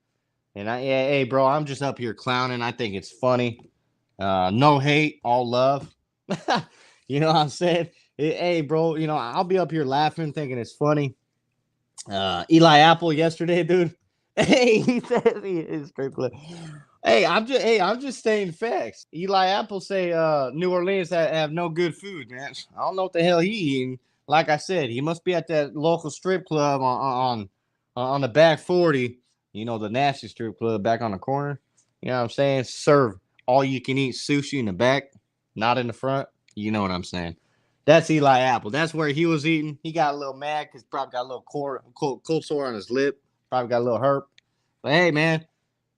Speaker 5: And hey, bro, I'm just up here clowning. I think it's funny. No hate, all love. You know what I'm saying? Hey, bro, I'll be up here laughing, thinking it's funny. Eli Apple yesterday, dude. Hey, he said he is straight play. I'm just stating facts. Eli Apple say New Orleans have no good food, man. I don't know what the hell he eating. Like I said, he must be at that local strip club on the back 40. The nasty strip club back on the corner. You know what I'm saying? Serve all you can eat sushi in the back, not in the front. You know what I'm saying? That's Eli Apple. That's where he was eating. He got a little mad because probably got a little cold sore on his lip. Probably got a little herp. But hey, man,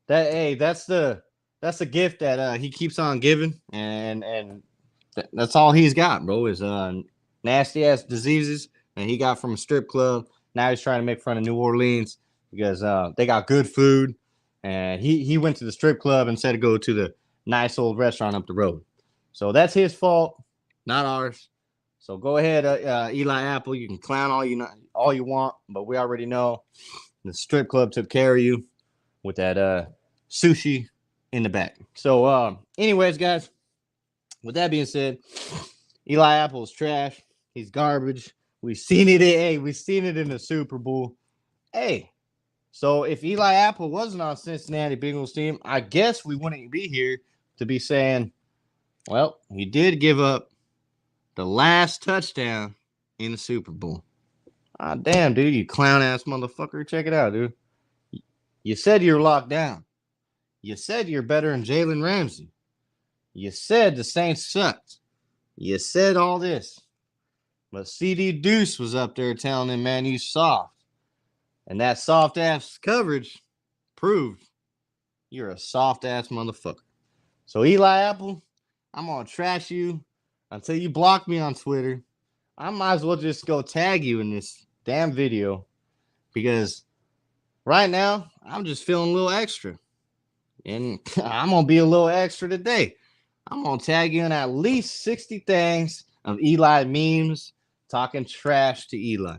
Speaker 5: that's the gift that he keeps on giving, and that's all he's got, bro. Is nasty ass diseases, and he got from a strip club. Now he's trying to make fun of New Orleans because they got good food, and he went to the strip club instead of go to the nice old restaurant up the road. So that's his fault, not ours. So go ahead, Eli Apple. You can clown all you want, but we already know the strip club took care of you with that sushi in the back. So, anyways, guys, with that being said, Eli Apple is trash. He's garbage. We've seen it. We've seen it in the Super Bowl. Hey, so if Eli Apple wasn't on Cincinnati Bengals team, I guess we wouldn't be here to be saying, well, he did give up the last touchdown in the Super Bowl. Ah, damn, dude, you clown-ass motherfucker. Check it out, dude. You said you were locked down. You said you're better than Jalen Ramsey. You said the Saints sucked. You said all this. But Ceedy Duce was up there telling him, man, you soft. And that soft-ass coverage proved you're a soft-ass motherfucker. So, Eli Apple, I'm going to trash you until you block me on Twitter. I might as well just go tag you in this damn video because right now I'm just feeling a little extra. And I'm going to be a little extra today. I'm going to tag you in at least 60 things of Eli memes talking trash to Eli.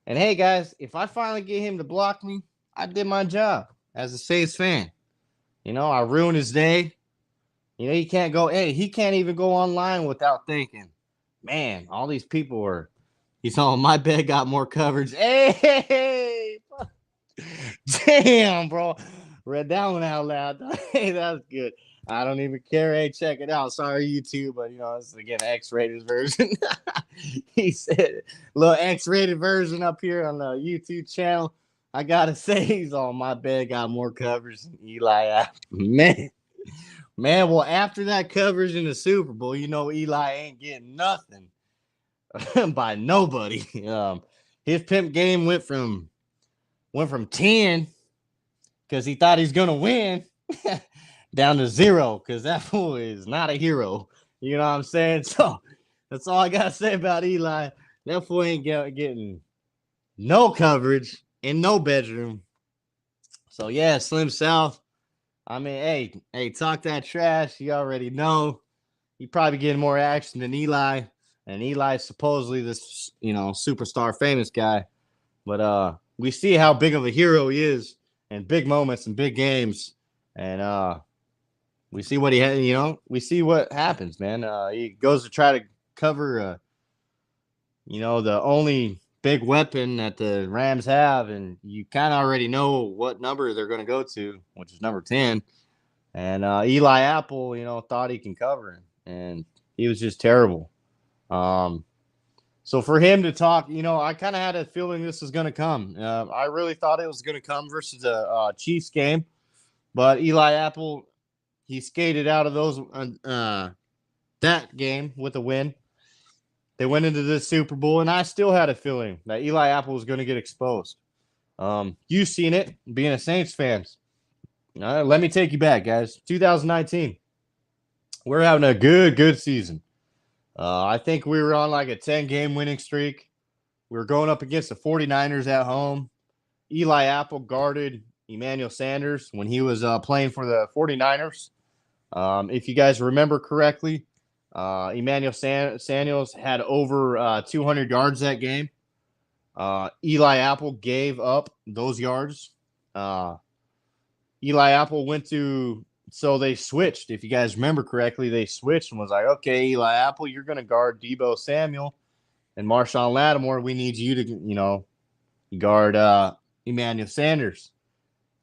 Speaker 5: And hey, guys, if I finally get him to block me, I did my job. as a Saints fan. You know, I ruined his day. You know, he can't even go online without thinking, man, all these people are, he's on my bed, got more coverage. Hey, damn, bro. Read that one out loud. Hey, that was good. I don't even care. Hey, check it out. Sorry, YouTube, but, you know, this is, again, X-rated version. He said, little X-rated version up here on the YouTube channel. I got to say, he's on my bed, got more coverage than Eli Apple. Man, well, after that coverage in the Super Bowl, you know Eli ain't getting nothing by nobody. His pimp game went from 10 because he thought he's gonna win down to 0 because that fool is not a hero. You know what I'm saying? So that's all I gotta say about Eli. That fool ain't getting no coverage in no bedroom. So yeah, Slim South. I mean, hey, talk that trash. You already know. You probably getting more action than Eli. And Eli's supposedly this, you know, superstar famous guy. But we see how big of a hero he is in big moments and big games. And we see what he had, you know, we see what happens, man. He goes to try to cover you know, the only big weapon that the Rams have, and you kind of already know what number they're going to go to, which is number 10. And Eli Apple, you know, thought he can cover him, and he was just terrible. So for him to talk, you know, I kind of had a feeling this was going to come. I really thought it was going to come versus the Chiefs game, but Eli Apple, he skated out of those that game with a win. They went into the Super Bowl, and I still had a feeling that Eli Apple was going to get exposed. You've seen it, being a Saints fan. Let me take you back, guys. 2019. We're having a good season. I think we were on like a 10-game winning streak. We were going up against the 49ers at home. Eli Apple guarded Emmanuel Sanders when he was playing for the 49ers. If you guys remember correctly, Emmanuel Sanders had over 200 yards that game. Eli Apple gave up those yards. Eli Apple so they switched. If you guys remember correctly, they switched and was like, okay, Eli Apple, you're going to guard Deebo Samuel and Marshawn Lattimore. We need you to, you know, guard Emmanuel Sanders.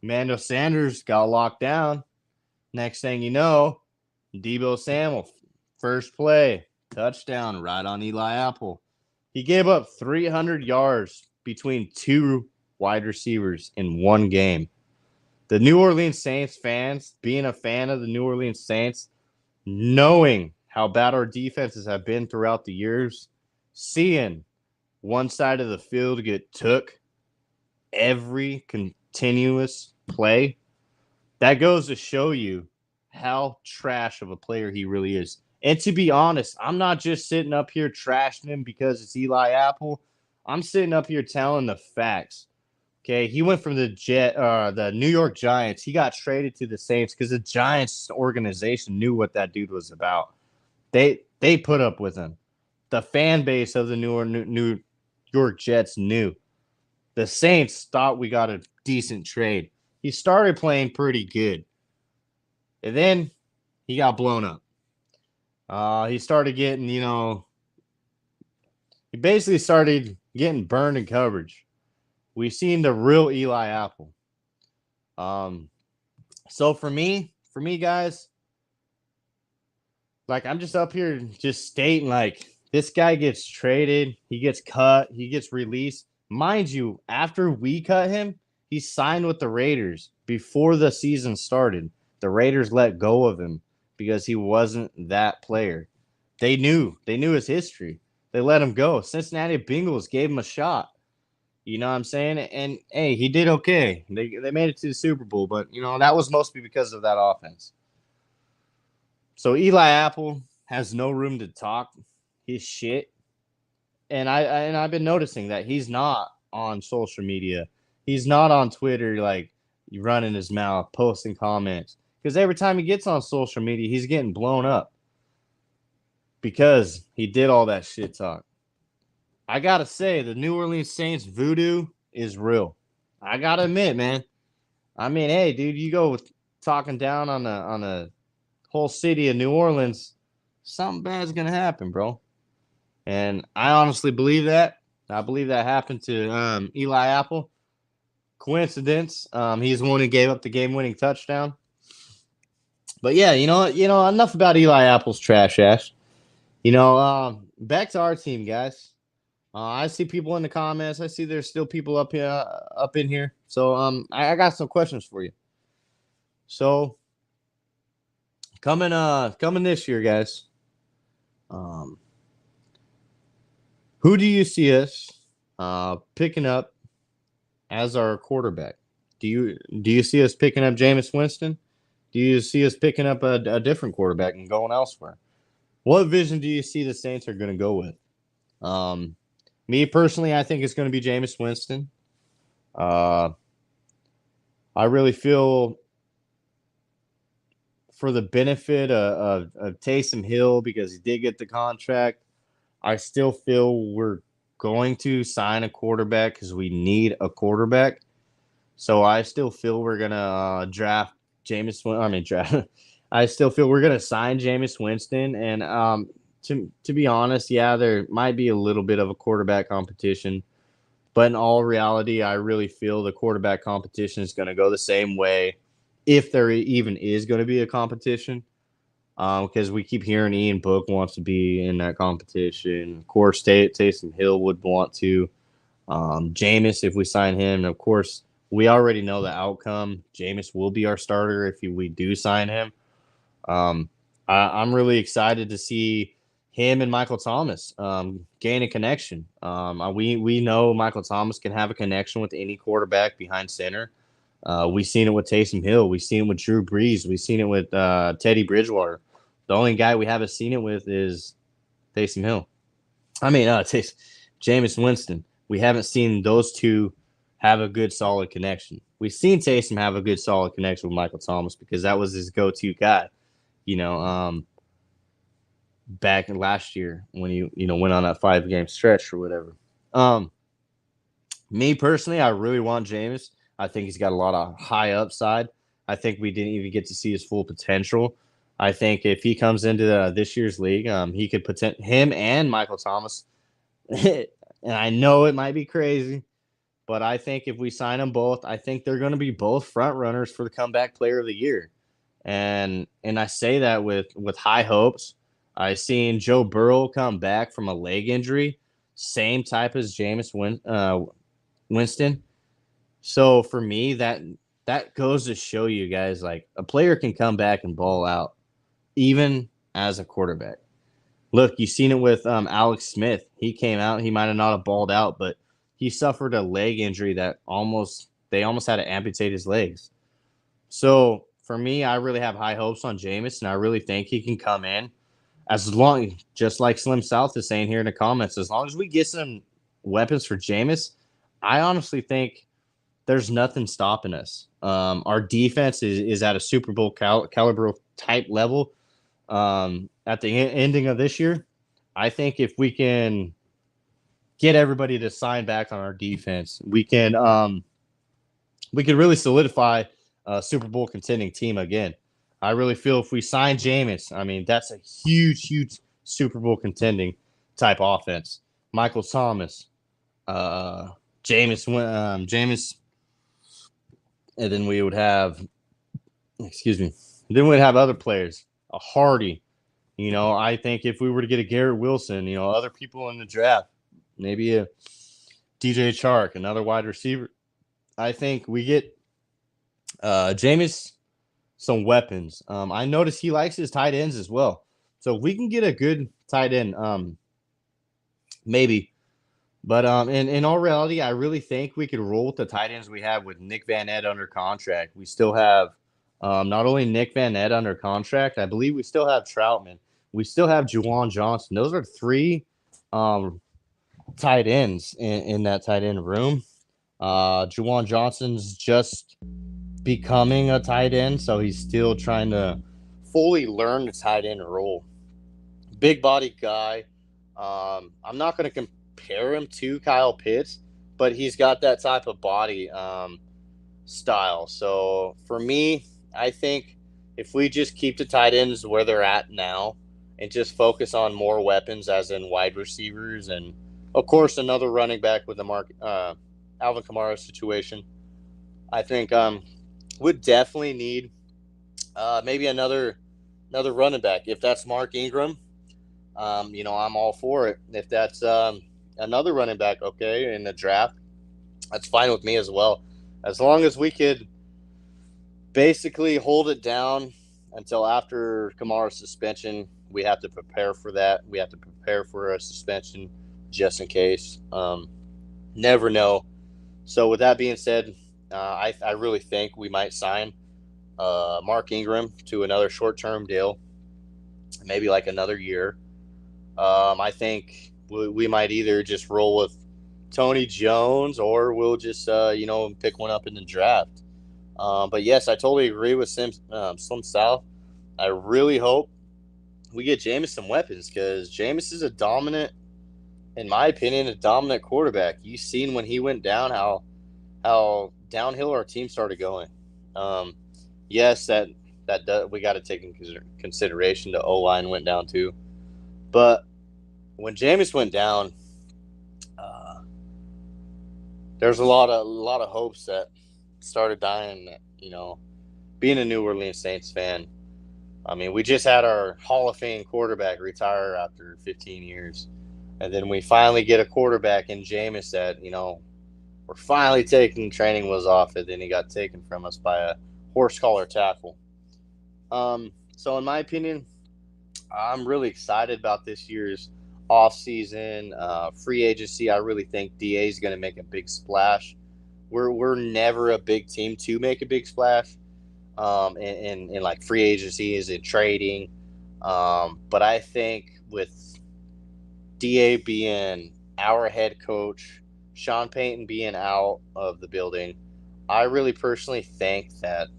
Speaker 5: Emmanuel Sanders got locked down. Next thing you know, Deebo Samuel, first play, touchdown right on Eli Apple. He gave up 300 yards between two wide receivers in one game. The New Orleans Saints fans, being a fan of the New Orleans Saints, knowing how bad our defenses have been throughout the years, seeing one side of the field get took every continuous play, that goes to show you how trash of a player he really is. And to be honest, I'm not just sitting up here trashing him because it's Eli Apple. I'm sitting up here telling the facts. Okay, he went from the New York Giants. He got traded to the Saints because the Giants organization knew what that dude was about. They put up with him. The fan base of the New York Jets knew. The Saints thought we got a decent trade. He started playing pretty good. And then he got blown up. He started getting, you know, he basically started getting burned in coverage. We've seen the real Eli Apple. So for me, guys, like I'm just up here just stating like this guy gets traded, he gets cut, he gets released. Mind you, after we cut him, he signed with the Raiders before the season started. The Raiders let go of him because he wasn't that player. They knew his history. They let him go. Cincinnati Bengals gave him a shot. You know what I'm saying? And, hey, he did okay. They made it to the Super Bowl, but, you know, that was mostly because of that offense. So Eli Apple has no room to talk his shit. And I've been noticing that he's not on social media. He's not on Twitter, like, running his mouth, posting comments. Because every time he gets on social media, he's getting blown up. Because he did all that shit talk. I got to say, the New Orleans Saints voodoo is real. I got to admit, man. I mean, hey, dude, you go talking down on the whole city of New Orleans, something bad's gonna happen, bro. And I honestly believe that. I believe that happened to Eli Apple. Coincidence. He's the one who gave up the game-winning touchdown. But yeah, enough about Eli Apple's trash ass. Back to our team, guys. I see people in the comments. I see there's still people up here, up in here. So I got some questions for you. So coming this year, guys. Who do you see us picking up as our quarterback? Do you see us picking up Jameis Winston? Do you see us picking up a different quarterback and going elsewhere? What vision do you see the Saints are going to go with? Me personally, I think it's going to be Jameis Winston. I really feel for the benefit of Taysom Hill, because he did get the contract, I still feel we're going to sign a quarterback because we need a quarterback. So I still feel we're going to draft Jameis. I still feel we're going to sign Jameis Winston. And to be honest, yeah, there might be a little bit of a quarterback competition. But in all reality, I really feel the quarterback competition is going to go the same way, if there even is going to be a competition. Because we keep hearing Ian Book wants to be in that competition. Of course, Taysom Hill would want to. Jameis, if we sign him, and of course, we already know the outcome. Jameis will be our starter if we do sign him. I'm really excited to see him and Michael Thomas gain a connection. We know Michael Thomas can have a connection with any quarterback behind center. We've seen it with Taysom Hill. We've seen it with Drew Brees. We've seen it with Teddy Bridgewater. The only guy we haven't seen it with is Taysom Hill. Jameis Winston. We haven't seen those two have a good, solid connection. We've seen Taysom have a good, solid connection with Michael Thomas because that was his go-to guy. Back in last year when he went on that 5-game stretch or whatever. Me personally, I really want Jameis. I think he's got a lot of high upside. I think we didn't even get to see his full potential. I think if he comes into this year's league, he could him and Michael Thomas. And I know it might be crazy, but I think if we sign them both, I think they're going to be both front runners for the comeback player of the year. And I say that with high hopes. I seen Joe Burrow come back from a leg injury, same type as Jameis Winston. So for me, that goes to show you guys, like, a player can come back and ball out even as a quarterback. Look, you've seen it with Alex Smith. He came out, he might have not have balled out, but he suffered a leg injury that they almost had to amputate his legs. So for me, I really have high hopes on Jameis, and I really think he can come in just like Slim South is saying here in the comments, as long as we get some weapons for Jameis, I honestly think there's nothing stopping us. Our defense is at a Super Bowl caliber type level. At the ending of this year, I think if we can get everybody to sign back on our defense, we can really solidify a Super Bowl contending team again. I really feel if we sign Jameis, I mean, that's a huge, huge Super Bowl contending type offense. Michael Thomas, Jameis, and then we would have, then we'd have other players, a Hardy. I think if we were to get a Garrett Wilson, other people in the draft, maybe a DJ Chark, another wide receiver, I think we get Jameis some weapons. I noticed he likes his tight ends as well. So if we can get a good tight end, maybe. But in all reality, I really think we could roll with the tight ends we have with Nick Van Ed under contract. We still have not only Nick Van Ed under contract, I believe we still have Troutman. We still have Juwan Johnson. Those are 3 tight ends in that tight end room. Juwan Johnson's just becoming a tight end, so he's still trying to fully learn the tight end role. Big body guy. I'm not going to compare him to Kyle Pitts, but he's got that type of body.
Speaker 1: style. So for me, I think if we just keep the tight ends where they're at now and just focus on more weapons, as in wide receivers and, of course, another running back with the Alvin Kamara situation, I think would definitely need maybe another running back. If that's Mark Ingram, I'm all for it. If that's another running back, okay, in the draft, that's fine with me as well. As long as we could basically hold it down until after Kamara's suspension, we have to prepare for that. We have to prepare for a suspension just in case. Never know. So with that being said, I really think we might sign Mark Ingram to another short-term deal, maybe like another year. I think we might either just roll with Tony Jones or we'll just, pick one up in the draft. But yes, I totally agree with Slim South. I really hope we get Jameis some weapons because Jameis is in my opinion, a dominant quarterback. You've seen when he went down how downhill our team started going. Yes, that we got to take into consideration the O-line went down too. But when Jameis went down, there's a lot of hopes that started dying. Being a New Orleans Saints fan, I mean, we just had our Hall of Fame quarterback retire after 15 years, and then we finally get a quarterback in Jameis that we're finally taking training wheels off, and then he got taken from us by a horse collar tackle. So in my opinion, I'm really excited about this year's offseason, free agency. I really think DA is going to make a big splash. We're never a big team to make a big splash in like free agencies and trading. But I think with DA being our head coach, Sean Payton being out of the building, I really personally think that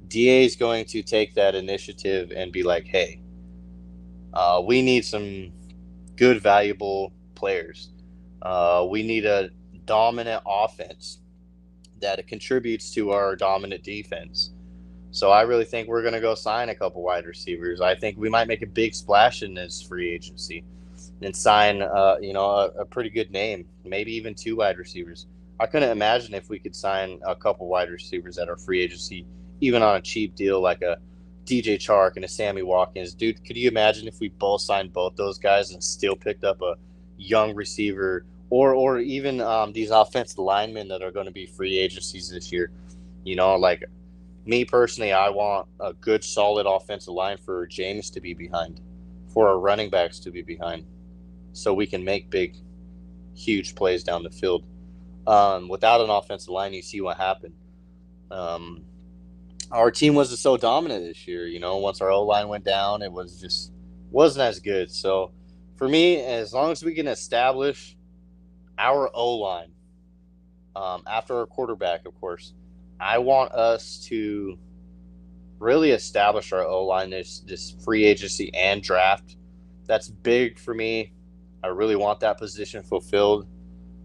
Speaker 1: DA is going to take that initiative and be like, hey, we need some good, valuable players. We need a dominant offense that contributes to our dominant defense. So I really think we're going to go sign a couple wide receivers. I think we might make a big splash in this free agency and sign, a pretty good name, maybe even 2 wide receivers. I couldn't imagine if we could sign a couple wide receivers at our free agency, even on a cheap deal like a DJ Chark and a Sammy Watkins. Dude, could you imagine if we both signed both those guys and still picked up a young receiver or even these offensive linemen that are going to be free agencies this year? Like me personally, I want a good, solid offensive line for Jameis to be behind, for our running backs to be behind, so we can make big, huge plays down the field. Without an offensive line, you see what happened. Our team wasn't so dominant this year. Once our O-line went down, it wasn't as good. So for me, as long as we can establish our O-line after our quarterback, of course, I want us to really establish our O-line this free agency and draft. That's big for me. I really want that position fulfilled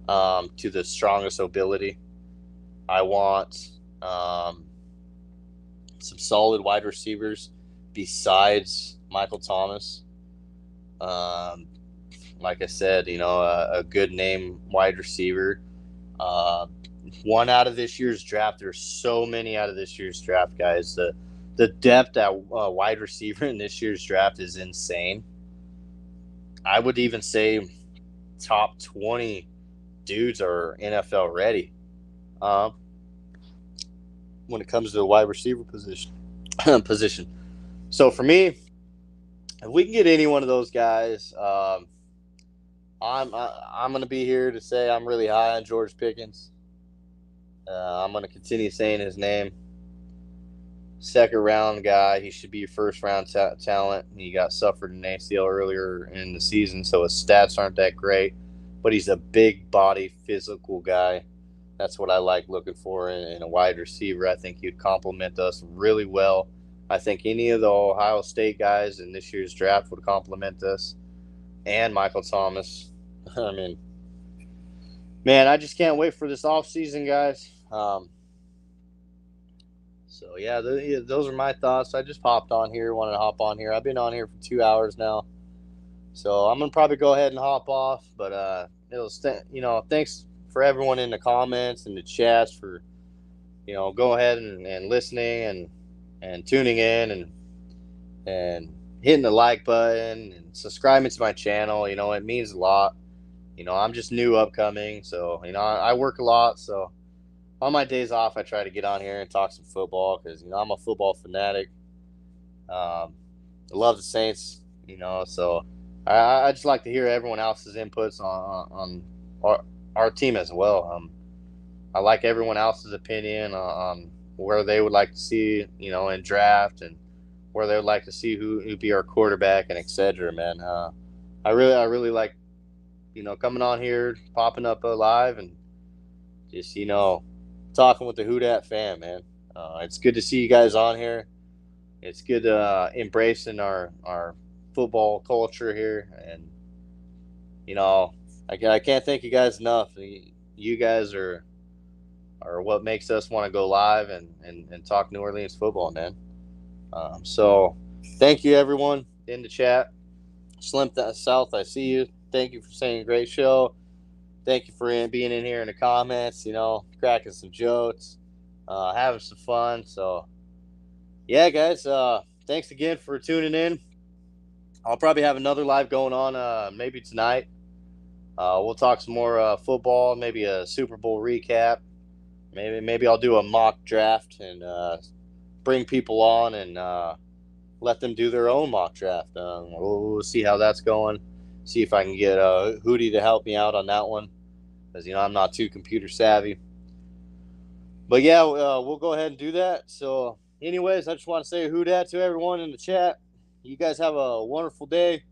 Speaker 1: to the strongest ability. I want some solid wide receivers besides Michael Thomas. Like I said, a good name wide receiver. One out of this year's draft. There's so many out of this year's draft, guys. The depth at wide receiver in this year's draft is insane. I would even say top 20 dudes are NFL ready when it comes to the wide receiver position. So for me, if we can get any one of those guys, I'm going to be here to say I'm really high on George Pickens. I'm going to continue saying his name. Second round guy. He should be your first round talent. He got suffered an ACL earlier in the season, so his stats aren't that great. But he's a big body, physical guy. That's what I like looking for in a wide receiver. I think he'd complement us really well. I think any of the Ohio State guys in this year's draft would complement us. And Michael Thomas. I mean, man, I just can't wait for this offseason, guys. So yeah, those are my thoughts. I just hopped on here, wanted to hop on here. I've been on here for 2 hours now, so I'm gonna probably go ahead and hop off. But thanks for everyone in the comments and the chats for go ahead and listening and tuning in and hitting the like button and subscribing to my channel. It means a lot. I'm just new upcoming, so I work a lot, so on my days off I try to get on here and talk some football because I'm a football fanatic. I love the Saints, so I just like to hear everyone else's inputs on our team as well. I like everyone else's opinion on where they would like to see, in draft and where they would like to see who be our quarterback and etc. Man, I really like, coming on here, popping up live, and just talking with the Who Dat fan, man. It's good to see you guys on here. It's good embracing our football culture here, and I can't thank you guys enough. You guys are what makes us want to go live and talk New Orleans football, man. So thank you everyone in the chat. Slim South, I see you. Thank you for saying great show. Thank you for being in here in the comments, cracking some jokes, having some fun. So yeah, guys, thanks again for tuning in. I'll probably have another live going on maybe tonight. We'll talk some more football, maybe a Super Bowl recap. Maybe I'll do a mock draft and bring people on and let them do their own mock draft. We'll see how that's going. See if I can get Hootie to help me out on that one, because I'm not too computer savvy. But yeah, we'll go ahead and do that. So anyways, I just want to say who dat to everyone in the chat. You guys have a wonderful day.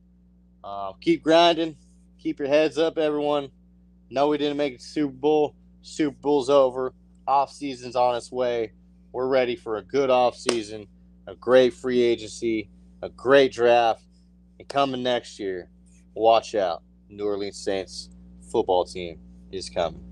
Speaker 1: Keep grinding. Keep your heads up, everyone. No, we didn't make it to Super Bowl. Super Bowl's over. Off-season's on its way. We're ready for a good off-season, a great free agency, a great draft. And coming next year, watch out. New Orleans Saints football team is coming.